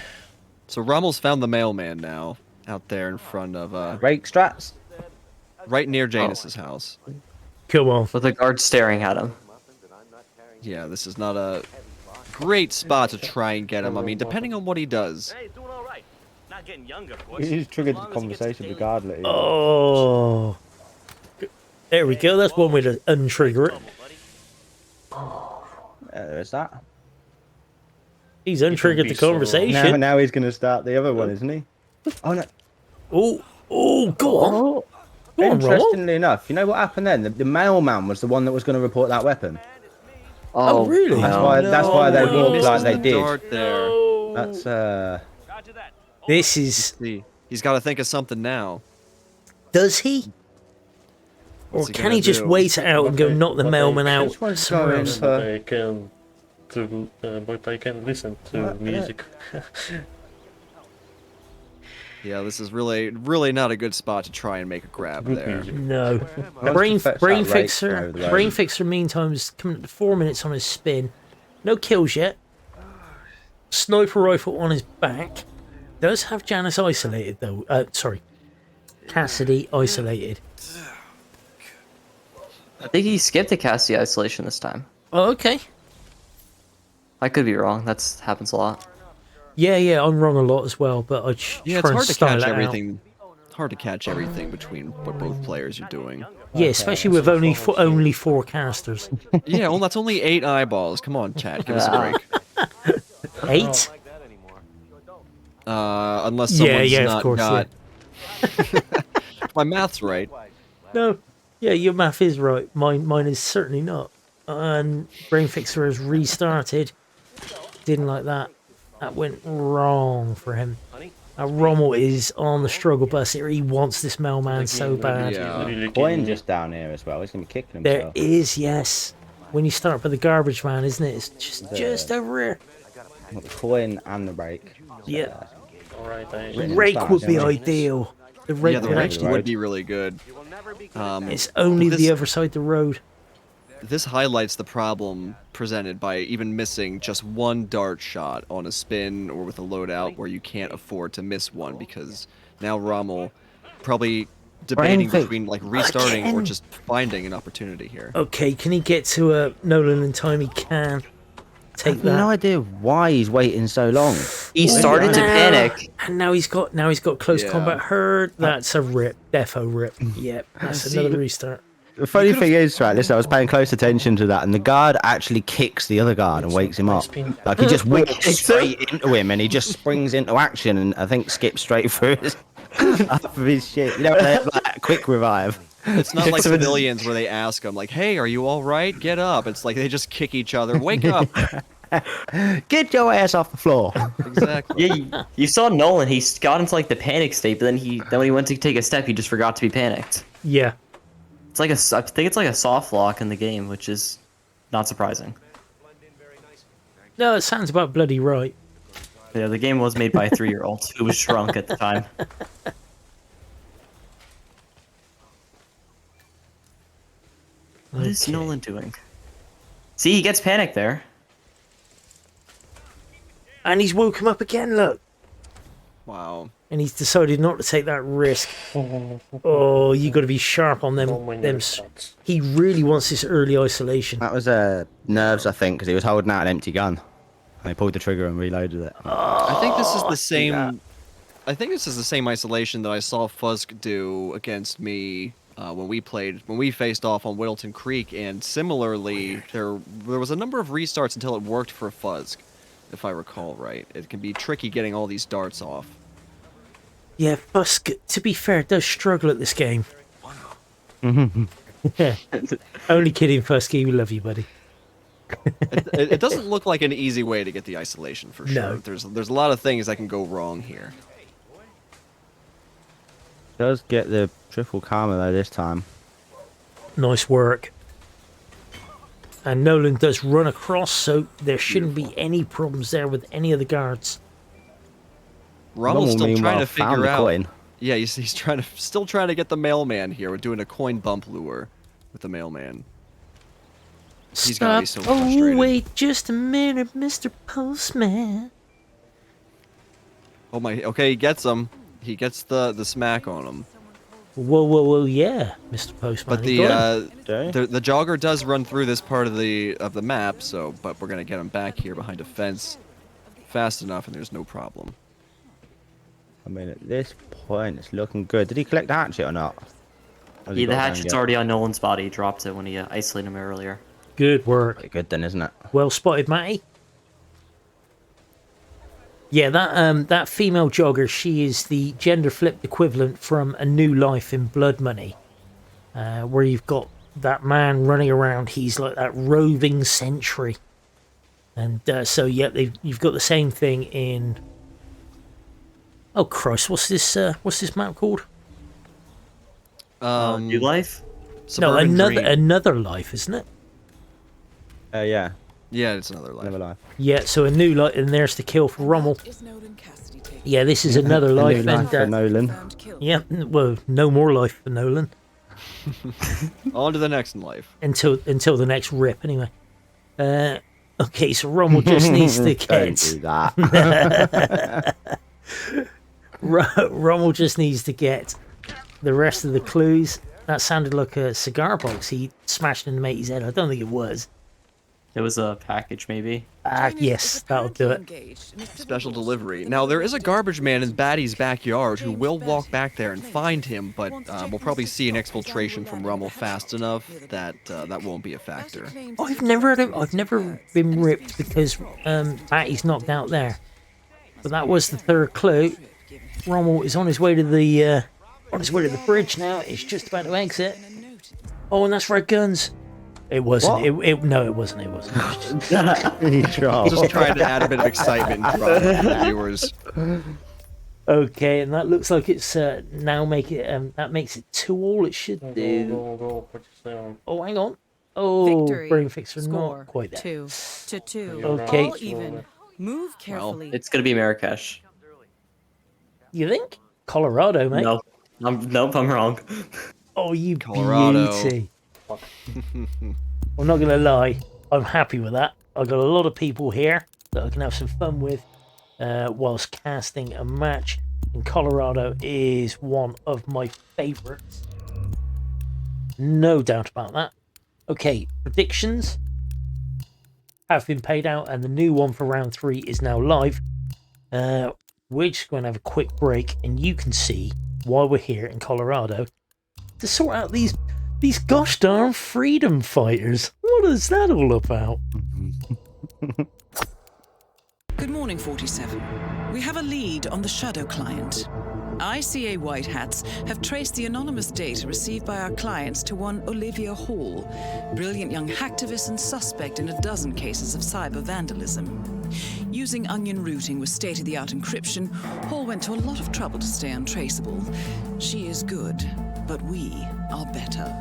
So Rommel's found the mailman now, out there in front of Rake Strats, right near Janus's house. Come on. With the guard staring at him. Yeah, this is not a great spot to try and get him. I mean, depending on what he does. He just triggered the conversation regardless. Oh. There we go. That's one way to untrigger it. There's that. He's untriggered the conversation. Now he's going to start the other one, isn't he? Oh, no. Oh, go on. Go on, Interestingly enough, you know what happened then? The mailman was the one that was going to report that weapon. Oh, really? That's why they walked like they did. There. That's This is. He's got to think of something now. Does he? Or can he just wait it out and go knock the mailman out somewhere else? But I can listen to music. Yeah, this is really not a good spot to try and make a grab there. No. Brainfixer, meantime, is coming up to 4 minutes on his spin. No kills yet. Sniper rifle on his back. Does have Janice isolated, though. Sorry. Cassidy isolated. I think he skipped the Cassidy isolation this time. Oh, okay. I could be wrong. That's happens a lot. Yeah, I'm wrong a lot as well, but I Yeah, it's try and hard to style catch it out. everything. It's hard to catch everything between what both players are doing. Yeah, especially with only four casters. Yeah, well, that's only 8 eyeballs. Come on, chat, give us a break. 8? Unless someone's of not course, got. My math's right. No, yeah, your math is right. Mine is certainly not. And Brainfixer has restarted. Didn't like that. That went wrong for him. Rommel is on the struggle bus here. He wants this mailman so bad. Yeah. Coin just down here as well. He's going to be kicking There himself. is, yes. When you start with the garbage man, isn't it? It's just over here. The coin and the rake. Yeah. Alright, Rake would be ideal. The rake Yeah, the could rake actually would be really good. It's only the other side of the road. This highlights the problem presented by even missing just one dart shot on a spin or with a loadout where you can't afford to miss one, because now Rommel probably debating between like restarting or just finding an opportunity here. Okay, can he get to Nolan in time? He can. I have no idea why he's waiting so long. He started to panic. And now he's got close combat herd. That's a rip. Defo rip. Yep, that's another restart. The funny thing is, right, listen, I was paying close attention to that, and the guard actually kicks the other guard and wakes him up. Like, he just walks straight into him, and he just springs into action, and I think skips straight through his, half of his shit. You know, like, quick revive. It's not like civilians where they ask them, like, hey, are you all right? Get up. It's like they just kick each other. Wake up. Get your ass off the floor. Exactly. Yeah, you saw Nolan. He got into like the panic state, but then when he went to take a step, he just forgot to be panicked. Yeah. It's like I think it's like a soft lock in the game, which is not surprising. No, it sounds about bloody right. Yeah, the game was made by a 3-year-old who was drunk at the time. What is Nolan doing? See, he gets panicked there. And he's woke him up again, look. Wow. And he's decided not to take that risk. Oh, you got to be sharp on them. He really wants this early isolation. That was nerves, I think, because he was holding out an empty gun. And he pulled the trigger and reloaded it. I think this is the same. I think this is the same isolation that I saw Fusk do against me when we faced off on Whittleton Creek, and similarly, there was a number of restarts until it worked for Fusk, if I recall right. It can be tricky getting all these darts off. Yeah, Fusk, to be fair, does struggle at this game. Only kidding, Fusky. We love you, buddy. It doesn't look like an easy way to get the isolation for sure. No. There's a lot of things that can go wrong here. Does get the triple karma though this time. Nice work. And Nolan does run across, so there shouldn't be any problems there with any of the guards. Rommel's still trying to figure out. Coin. Yeah, he's still trying to get the mailman here. We're doing a coin bump lure with the mailman. He's gotta be so frustrated. Oh, wait just a minute, Mr. Postman. Oh my! Okay, he gets him. He gets the smack on him. Whoa, yeah, Mr. Postman. But the jogger does run through this part of the map, but we're gonna get him back here behind a fence fast enough, and there's no problem. I mean, at this point, it's looking good. Did he collect the hatchet or not? Yeah, the hatchet's already on Nolan's body. He dropped it when he isolated him earlier. Good work. Good then, isn't it? Well spotted, Matty. Yeah, that female jogger, she is the gender flipped equivalent from A New Life in Blood Money, where you've got that man running around. He's like that roving sentry, and so yeah, you've got the same thing in. Oh Christ, what's this map called? New Life? Suburban no, Dream. another life, isn't it? Yeah. Yeah, it's another life. Another life. Yeah, so A New Life, and there's the kill for Rommel. Yeah, this is another life, New life for Nolan. Yeah, well, no more life for Nolan. On to the next life. Until the next rip, anyway. Okay, so Rommel just needs to get. Don't do that. Rommel just needs to get the rest of the clues. That sounded like a cigar box he smashed into mate's head. I don't think it was. It was a package, maybe. Yes, that'll do it. Special delivery. Now, there is a garbage man in Batty's backyard who will walk back there and find him, but we'll probably see an exfiltration from Rommel fast enough that that won't be a factor. I've never been ripped because Matty's knocked out there. But that was the third clue. Rommel is on his way to the bridge now. It's just about to exit. Oh, and that's red guns. It wasn't. No, it wasn't. It wasn't. Just trying to add a bit of excitement for the viewers. Okay, and that looks like it's now that makes it 2-2. It should do. Oh, hang on. Oh, Brainfixer not quite there. 2-2. Okay. All even. Move carefully. Well, it's gonna be Marrakesh. You think? Colorado, mate. No, I'm wrong. Oh, you Colorado. beauty. I'm not gonna lie, I'm happy with that. I've got a lot of people here that I can have some fun with whilst casting a match. And Colorado is one of my favourites. No doubt about that. Okay, predictions have been paid out, and the new one for round 3 is now live. We're just going to have a quick break, and you can see why we're here in Colorado to sort out these gosh darn freedom fighters. What is that all about? Good morning, 47. We have a lead on the Shadow client. ICA White Hats have traced the anonymous data received by our clients to one Olivia Hall, brilliant young hacktivist and suspect in a dozen cases of cyber vandalism. Using onion routing with state-of-the-art encryption, Hall went to a lot of trouble to stay untraceable. She is good, but we are better.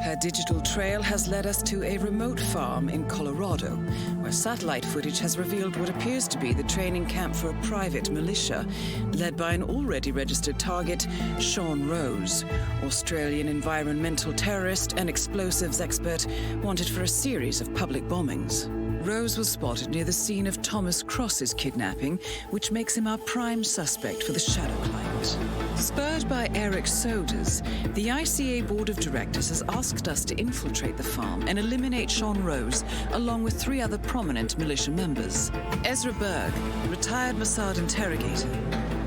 Her digital trail has led us to a remote farm in Colorado, where satellite footage has revealed what appears to be the training camp for a private militia, led by an already registered target, Sean Rose, Australian environmental terrorist and explosives expert wanted for a series of public bombings. Rose was spotted near the scene of Thomas Cross's kidnapping, which makes him our prime suspect for the Shadow client. Spurred by Eric Sodas, the ICA Board of Directors has asked us to infiltrate the farm and eliminate Sean Rose, along with 3 other prominent militia members. Ezra Berg, retired Mossad interrogator,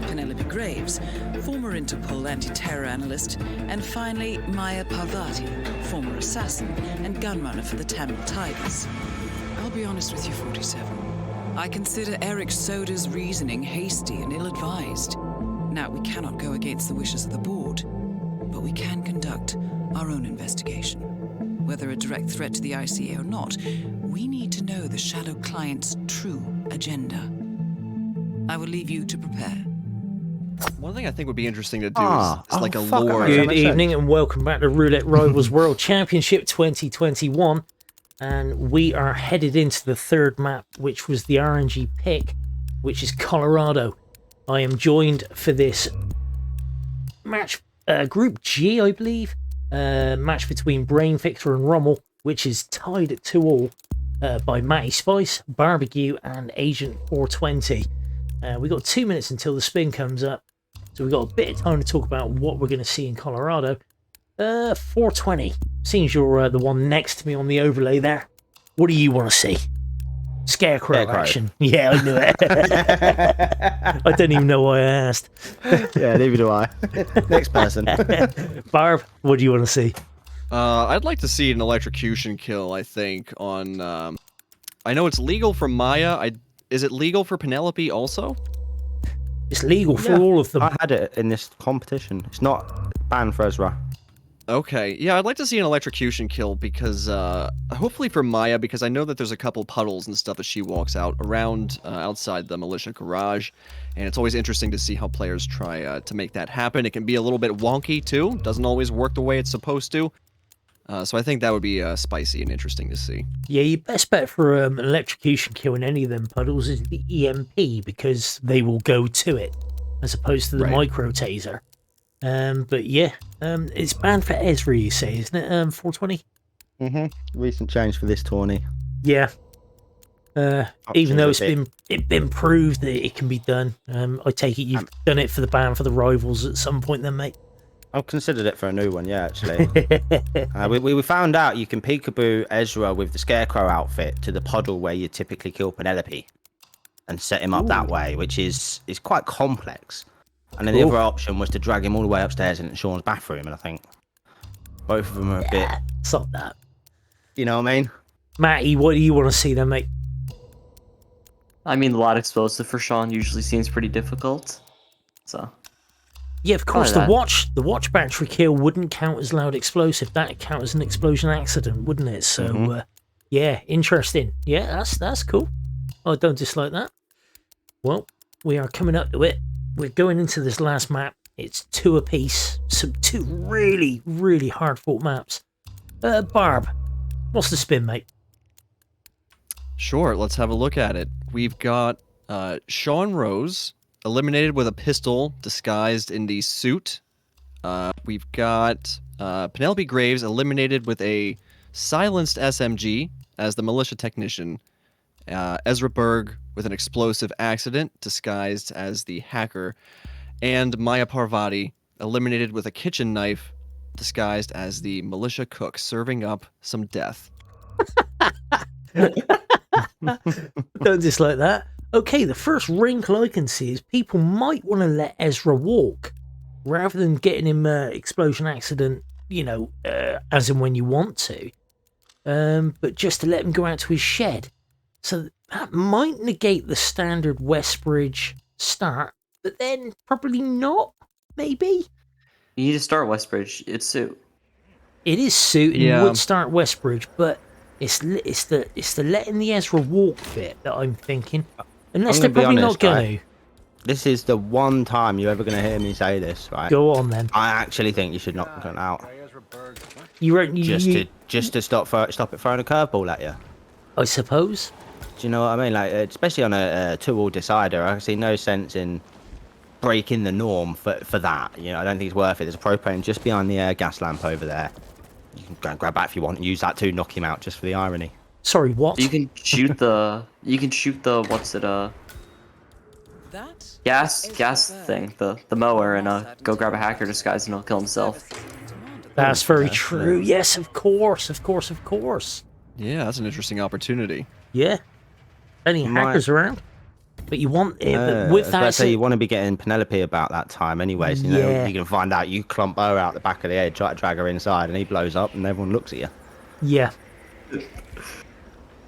Penelope Graves, former Interpol anti-terror analyst, and finally Maya Parvati, former assassin and gunrunner for the Tamil Tigers. I'll be honest with you, 47. I consider Eric Soda's reasoning hasty and ill-advised. Now, we cannot go against the wishes of the board, but we can conduct our own investigation. Whether a direct threat to the ICA or not, we need to know the Shadow client's true agenda. I will leave you to prepare. One thing I think would be interesting to do is like a lore. Good evening and welcome back to Roulette Rivals World Championship 2021. And we are headed into the third map, which was the RNG pick, which is Colorado. I am joined for this match, Group G, I believe, match between Brainfixer and Rommel, which is tied at 2-2 by Matty Spice, Barbegue, and Agent 420. We got 2 minutes until the spin comes up, so we've got a bit of time to talk about what we're going to see in Colorado. 420. Seems you're the one next to me on the overlay there. What do you want to see? Scarecrow action. Yeah, I knew it. I don't even know why I asked. Yeah, neither do I. Next person. Barb, what do you want to see? I'd like to see an electrocution kill, I think, on... I know it's legal for Maya. Is it legal for Penelope also? It's legal for all of them. I had it in this competition. It's not banned for Ezra. Okay, yeah, I'd like to see an electrocution kill because, hopefully for Maya, because I know that there's a couple puddles and stuff that she walks out around outside the militia garage, and it's always interesting to see how players try to make that happen. It can be a little bit wonky too, doesn't always work the way it's supposed to, so I think that would be spicy and interesting to see. Yeah, your best bet for an electrocution kill in any of them puddles is the EMP, because they will go to it, as opposed to the micro taser. But yeah, it's banned for Ezra, you say, isn't it? 420. Recent change for this tourney. Yeah. Even though it's been proved that it can be done. I take it you've done it for the ban for the rivals at some point, then, mate. I've considered it for a new one, yeah, actually. We found out you can peekaboo Ezra with the Scarecrow outfit to the puddle where you typically kill Penelope and set him up that way, which is quite complex. And then the other option was to drag him all the way upstairs into Sean's bathroom, and I think both of them are a bit... Stop that. You know what I mean? Matty, what do you want to see then, mate? I mean, the loud explosive for Sean usually seems pretty difficult. So... Yeah, of course, the watch battery kill wouldn't count as loud explosive. That'd count as an explosion accident, wouldn't it? So, yeah, interesting. Yeah, that's cool. I don't dislike that. Well, we are coming up to it. We're going into this last map. It's 2 apiece. Some 2 really, really hard-fought maps. Barb, what's the spin, mate? Sure, let's have a look at it. We've got Sean Rose eliminated with a pistol disguised in the suit. We've got Penelope Graves eliminated with a silenced SMG as the militia technician. Ezra Berg with an explosive accident disguised as the hacker. And Maya Parvati eliminated with a kitchen knife disguised as the militia cook, serving up some death. Don't dislike that. Okay, the first wrinkle I can see is people might want to let Ezra walk rather than getting him explosion accident, you know, as and when you want to. But just to let him go out to his shed. So that might negate the standard Westbridge start, but then probably not, maybe? You need to start Westbridge. It's suit. It is suit and would start Westbridge, but it's the letting the Ezra walk bit that I'm thinking. Unless they're probably not going to. This is the one time you're ever going to hear me say this, right? Go on then. I actually think you should knock him out. Just to stop it throwing a curveball at you. I suppose. Do you know what I mean? Like, especially on a 2-all decider, I see no sense in breaking the norm for that. You know, I don't think it's worth it. There's a propane just behind the gas lamp over there. You can go and grab that if you want and use that to knock him out, just for the irony. Sorry, what? You can shoot the what's it gas thing, the mower, and go grab a hacker disguise and he'll kill himself. That's very true. Yes, of course. Yeah, that's an interesting opportunity. Yeah. Any hackers around? But you want it, but with that, you want to be getting Penelope about that time anyways. You know, you can find out you clump her out the back of the head, try to drag her inside, and he blows up and everyone looks at you. Yeah.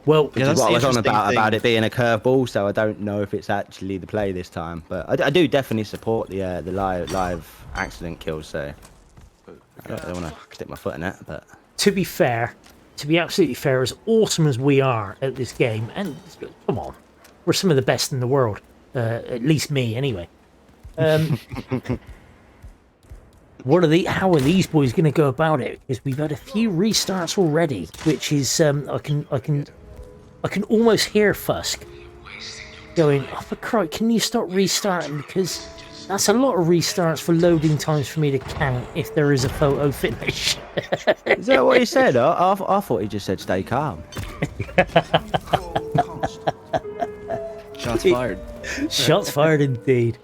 Well, which is what I was on about it being a curveball, so I don't know if it's actually the play this time. But I do definitely support the live accident kills, so I don't want to stick my foot in it. But to be absolutely fair, as awesome as we are at this game, and come on, we're some of the best in the world, at least me anyway. How are these boys going to go about it? Because we've had a few restarts already, which is I can almost hear Fusk going, "Oh, for Christ, can you stop restarting? Because that's a lot of restarts for loading times for me to count if there is a photo finish." Is that what he said? I thought he just said stay calm. Shots fired. Shots fired indeed.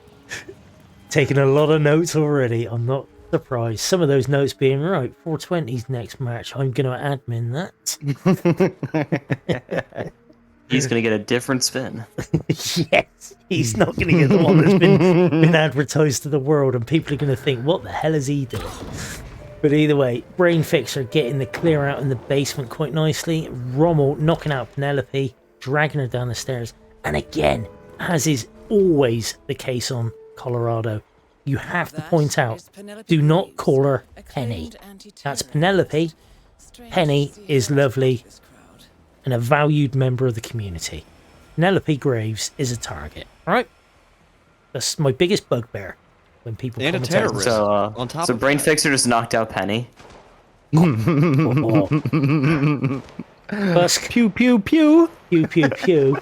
Taking a lot of notes already. I'm not surprised. Some of those notes being right. 420's next match. I'm going to admin that. He's going to get a different spin. Yes, he's not going to get the one that's been advertised to the world, and people are going to think, what the hell is he doing? But either way, Brainfixer getting the clear out in the basement quite nicely. Rommel knocking out Penelope, dragging her down the stairs. And again, as is always the case on Colorado, you have to point out, do not call her Penny. That's Penelope. Penny is lovely and a valued member of the community. Penelope Graves is a target, right? That's my biggest bugbear when people and a terrorist. So, on top so of Brainfixer just knocked out Penny. Busk. Pew pew pew. Pew pew pew.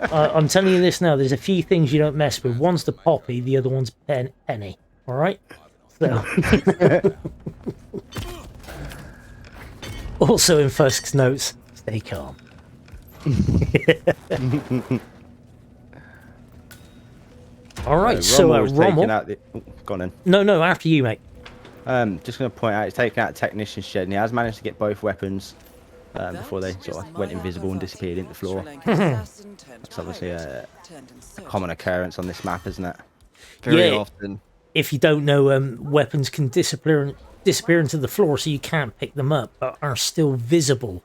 I'm telling you this now, there's a few things you don't mess with. One's the Poppy, the other one's Penny. Alright? So. Also in Fusk's notes, stay calm. Alright, so Rommel... Go on then. No, after you, mate. Just going to point out, he's taken out a technician's shed, and he has managed to get both weapons before they sort of went invisible and disappeared into the floor. That's obviously a common occurrence on this map, isn't it? Very often. If you don't know, weapons can disappear into the floor, so you can't pick them up, but are still visible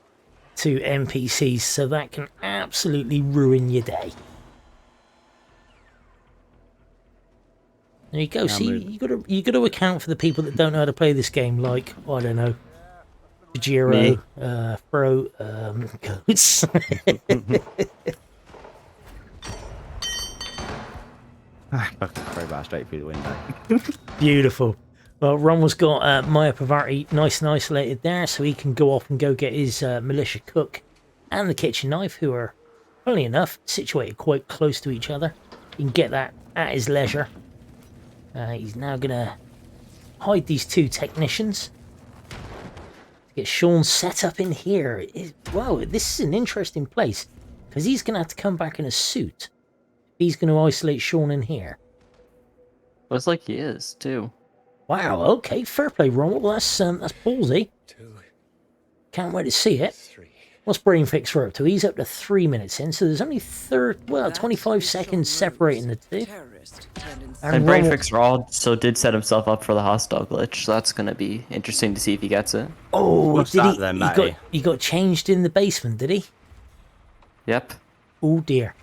to NPCs, so that can absolutely ruin your day. There you go. See, you got to account for the people that don't know how to play this game, like, I don't know, Jiro, Fro, Goats. Crowbar straight through the window. Beautiful. Well, Rommel's got Maya Pavarti nice and isolated there, so he can go off and go get his militia cook and the kitchen knife, who are, funnily enough, situated quite close to each other. He can get that at his leisure. He's now going to hide these two technicians. Get Sean set up in here. Wow, this is an interesting place, because he's going to have to come back in a suit. He's going to isolate Sean in here. Looks like he is, too. Wow, okay, fair play, Rommel. That's ballsy. Can't wait to see it. What's Brainfixer up to? He's up to 3 minutes in, so there's only 25 seconds separating the two. And Brainfixer also did set himself up for the hostile glitch, so that's going to be interesting to see if he gets it. Oh, what's did that then, Matty? He got changed in the basement, did he? Yep. Oh dear.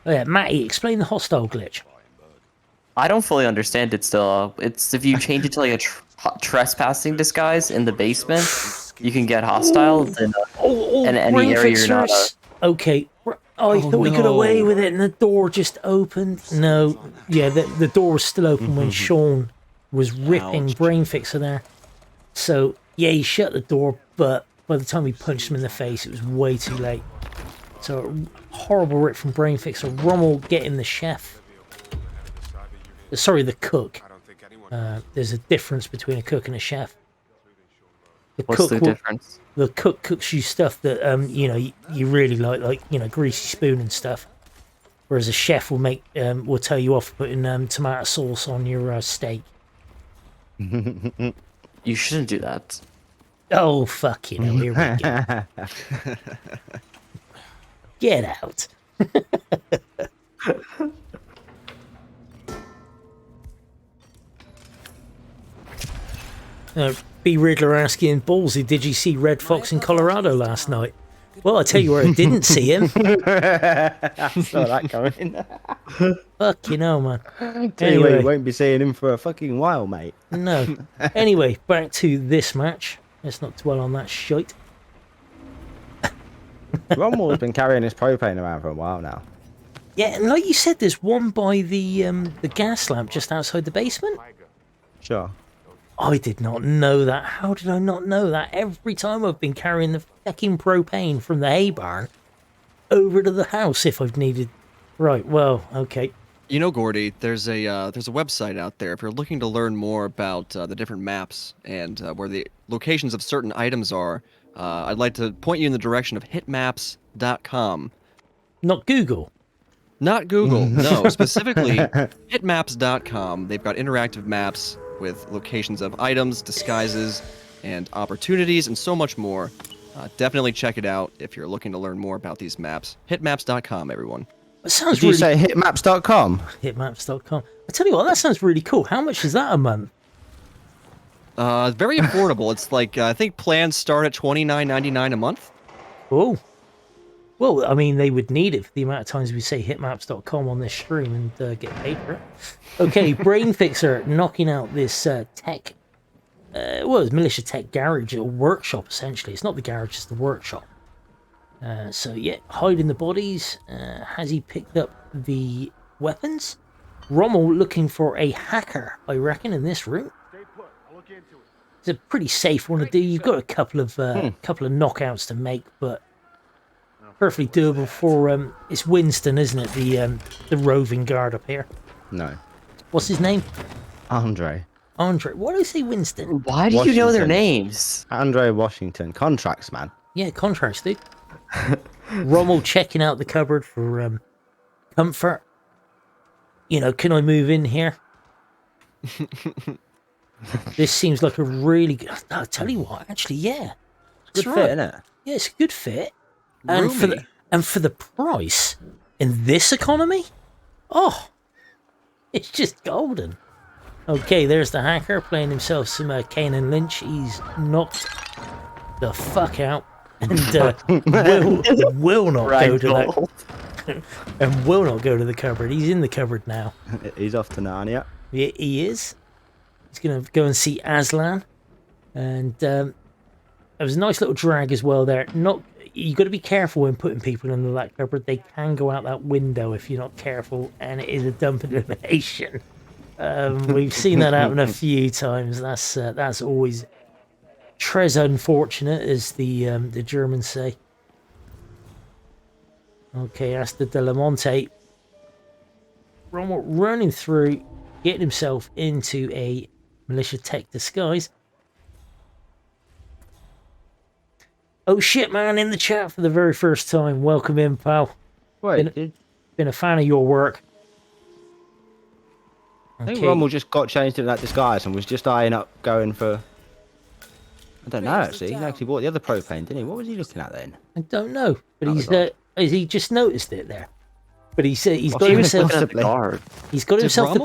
Oh yeah, Matty, explain the hostile glitch. I don't fully understand it still. It's if you change it to like a trespassing disguise in the basement, you can get hostile in any area you're not. Okay. Oh, I thought we got away with it and the door just opened. No. Yeah, the door was still open when Sean was ripping Brainfixer there. So, yeah, he shut the door, but by the time he punched him in the face, it was way too late. So, horrible rip from Brainfixer. Rommel getting the chef. Sorry, the cook. There's a difference between a cook and a chef. What's the difference? The cook cooks you stuff that you really like greasy spoon and stuff. Whereas a chef will tell you off for putting tomato sauce on your steak. You shouldn't do that. Oh fuck! Here we go. Get out. B. Riddler asking, Ballsy, did you see Red Fox in Colorado last night? Well, I tell you where I didn't see him. I saw that coming. Fuck, man. Anyway, you won't be seeing him for a fucking while, mate. No. Anyway, back to this match. Let's not dwell on that shite. Rommel's been carrying his propane around for a while now. Yeah, and like you said, there's one by the gas lamp just outside the basement. Sure. I did not know that. How did I not know that? Every time I've been carrying the fucking propane from the hay barn over to the house if I've needed. Right, well, okay. You know, Gordy, there's a website out there if you're looking to learn more about the different maps and where the locations of certain items are. I'd like to point you in the direction of hitmaps.com. Not Google. Not Google, no. Specifically, hitmaps.com. They've got interactive maps with locations of items, disguises, and opportunities, and so much more. Definitely check it out if you're looking to learn more about these maps. Hitmaps.com, everyone. That sounds Did you say hitmaps.com? Hitmaps.com. I tell you what, that sounds really cool. How much is that a month? Very affordable. It's like, I think plans start at $29.99 a month. Oh. Well, I mean, they would need it for the amount of times we say hitmaps.com on this stream and get paid for it. Okay, Brainfixer knocking out this tech. It's militia tech garage or workshop, essentially. It's not the garage, it's the workshop. So, yeah, hiding the bodies. Has he picked up the weapons? Rommel looking for a hacker, I reckon, in this room. It's a pretty safe one to do. You've got a couple of knockouts to make, but perfectly doable for it's Winston, isn't it? The roving guard up here. No. What's his name? Andre. Why do I say Winston? Why do you know their names? Andre Washington. Contracts, man. Yeah, contracts, dude. Rommel checking out the cupboard for comfort. Can I move in here? This seems like a really good... I'll tell you what, actually, yeah. Good That's fit, right. isn't it? Yeah, it's a good fit. And Roomy. for the price, in this economy, oh, it's just golden. Okay, there's the hacker playing himself some Kane and Lynch. He's knocked the fuck out and will not go to that and will not go to the cupboard. He's in the cupboard now. He's off to Narnia. Yeah, he is. He's gonna go and see Aslan, and there was a nice little drag as well there. You got to be careful when putting people into that cupboard. They can go out that window if you're not careful, and it is a dump of elimination. We've seen that happen a few times. That's always très unfortunate, as the Germans say. Okay, that's the Delamonte. Rommel running through, getting himself into a militia tech disguise. Oh shit, man, in the chat for the very first time. Welcome in, pal. Wait, been a fan of your work. I think Rommel just got changed into that disguise and was just eyeing up going for... I don't know, actually. He actually bought the other propane, didn't he? What was he looking at then? I don't know, but he just noticed it there. But he's got himself the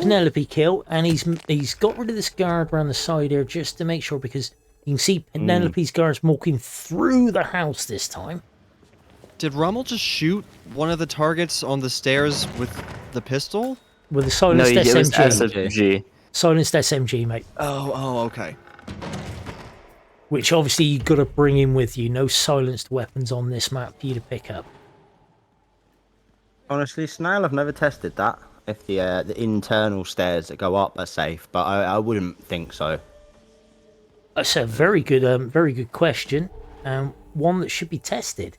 Penelope kill, and he's got rid of this guard around the side here just to make sure, because you can see Penelope's guards walking through the house this time. Did Rommel just shoot one of the targets on the stairs with the pistol? With the silenced SMG. SMG. Silenced SMG, mate. Oh, okay. Which obviously you've got to bring in with you. No silenced weapons on this map for you to pick up. Honestly, Snail, I've never tested that. If the internal stairs that go up are safe, but I wouldn't think so. That's a very good question, and one that should be tested.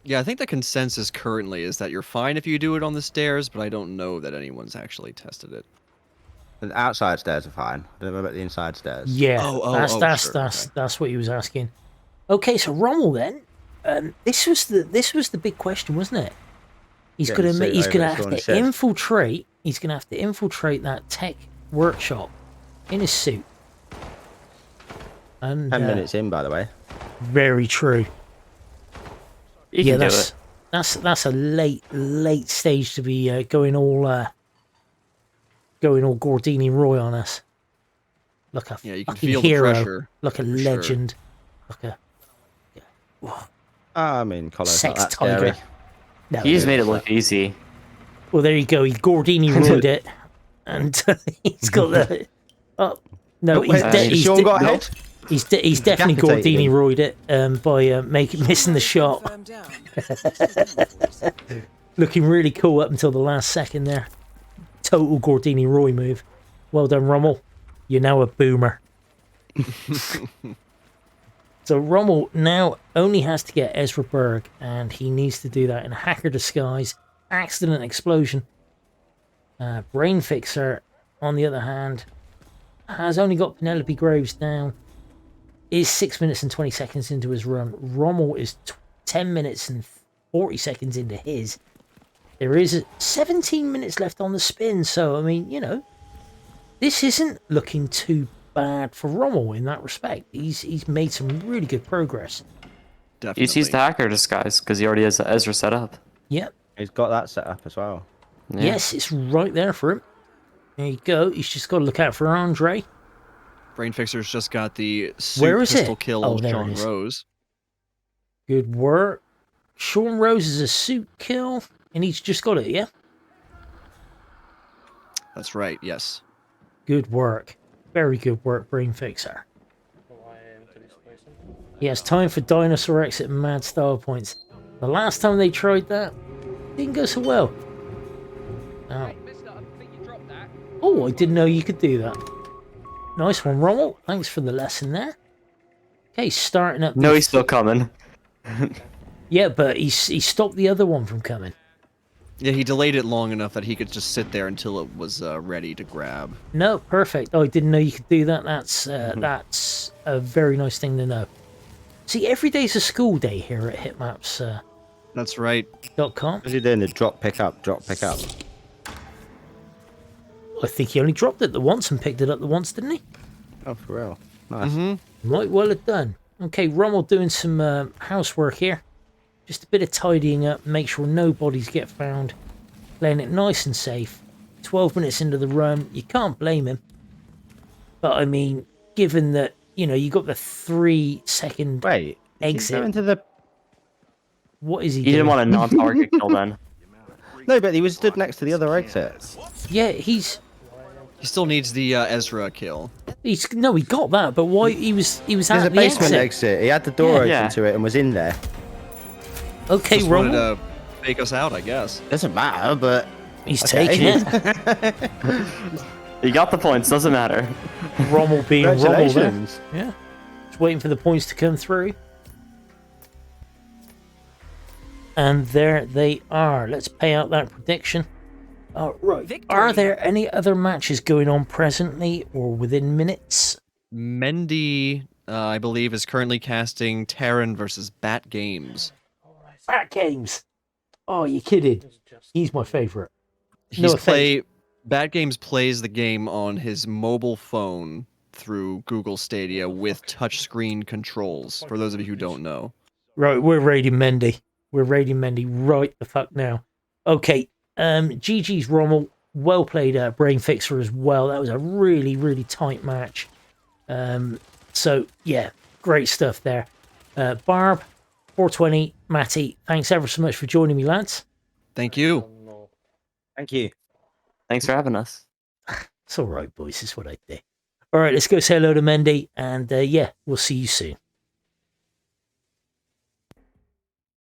Yeah, I think the consensus currently is that you're fine if you do it on the stairs, but I don't know that anyone's actually tested it. The outside stairs are fine. I don't know about the inside stairs. Yeah, that's what he was asking. Okay, so Rommel then, this was the big question, wasn't it? He's gonna have to infiltrate. He's gonna have to infiltrate that tech workshop in his suit. And 10 minutes in, by the way. Very true. You can do it. That's a late stage to be going all Gordiniroy on us. Like a you can fucking feel hero, the pressure, like a legend, like a I mean, Colo's sex not that tiger. scary. No, He just made it look easy. Well, there you go. He Gordiniroyed it, and he's got the. Oh no, Sean got ahead. He's definitely Gordiniroyed it by missing the shot. Looking really cool up until the last second there. Total Gordiniroy move. Well done, Rommel. You're now a boomer. So Rommel now only has to get Ezra Berg, and he needs to do that in a hacker disguise, accident explosion. Brainfixer, on the other hand, has only got Penelope Graves down. Is 6 minutes and 20 seconds into his run. Rommel is 10 minutes and 40 seconds into his. There is 17 minutes left on the spin, so I mean, this isn't looking too bad for Rommel in that respect. He's made some really good progress. Definitely. He's used the hacker disguise because he already has Ezra set up. Yep. He's got that set up as well. Yeah. Yes, it's right there for him. There you go. He's just got to look out for Andre. Brainfixer's just got the pistol kill on Sean Rose. Good work. Sean Rose is a suit kill, and he's just got it, yeah? That's right, yes. Good work. Very good work, Brainfixer. He has time for Dinosaur Exit and Mad Style points. The last time they tried that, didn't go so well. Oh, I didn't know you could do that. Nice one, Rommel. Thanks for the lesson there. Okay, starting up. No, he's still coming. Yeah, but he stopped the other one from coming. Yeah, he delayed it long enough that he could just sit there until it was ready to grab. No, perfect. Oh, I didn't know you could do that. That's a very nice thing to know. See, every day's a school day here at Hitmaps. That's right. .com. What's he doing? The drop, pick up, drop, pick up. I think he only dropped it the once and picked it up the once, didn't he? Oh, for real. Nice. Might well have done. Okay, Rommel doing some housework here. Just a bit of tidying up, make sure no bodies get found. Playing it nice and safe. 12 minutes into the run, you can't blame him. But I mean, given that, you know, you got the 3-second exit. Into the... What is he You doing? didn't want a non-target kill then. No, but he was stood next to the other exit. Yeah, He still needs the Ezra kill. he got that, but why he was There's at a the basement exit. He had the door Yeah. open to it and was in there. Okay, Just Rommel. wanted to fake us out, I guess. Doesn't matter, but he's taking it. You got the points, doesn't matter. Rommel being Rommel there. Congratulations. Yeah. Just waiting for the points to come through. And there they are. Let's pay out that prediction. Right. Victory. Are there any other matches going on presently or within minutes? Mendy, I believe, is currently casting Terran versus Bat Games. Bat Games. Oh, you kidding? He's my favorite. Bat Games plays the game on his mobile phone through Google Stadia with touchscreen controls, for those of you who don't know. Right, we're raiding Mendy. We're raiding Mendy right the fuck now. Okay, GG's Rommel. Well played Brainfixer as well. That was a really, really tight match. So, yeah, great stuff there. Barb, 420, Matty, thanks ever so much for joining me, lads. Thank you. Thank you. Thanks for having us. It's all right, boys. It's what I do. All right, let's go say hello to Mendy, and yeah, we'll see you soon.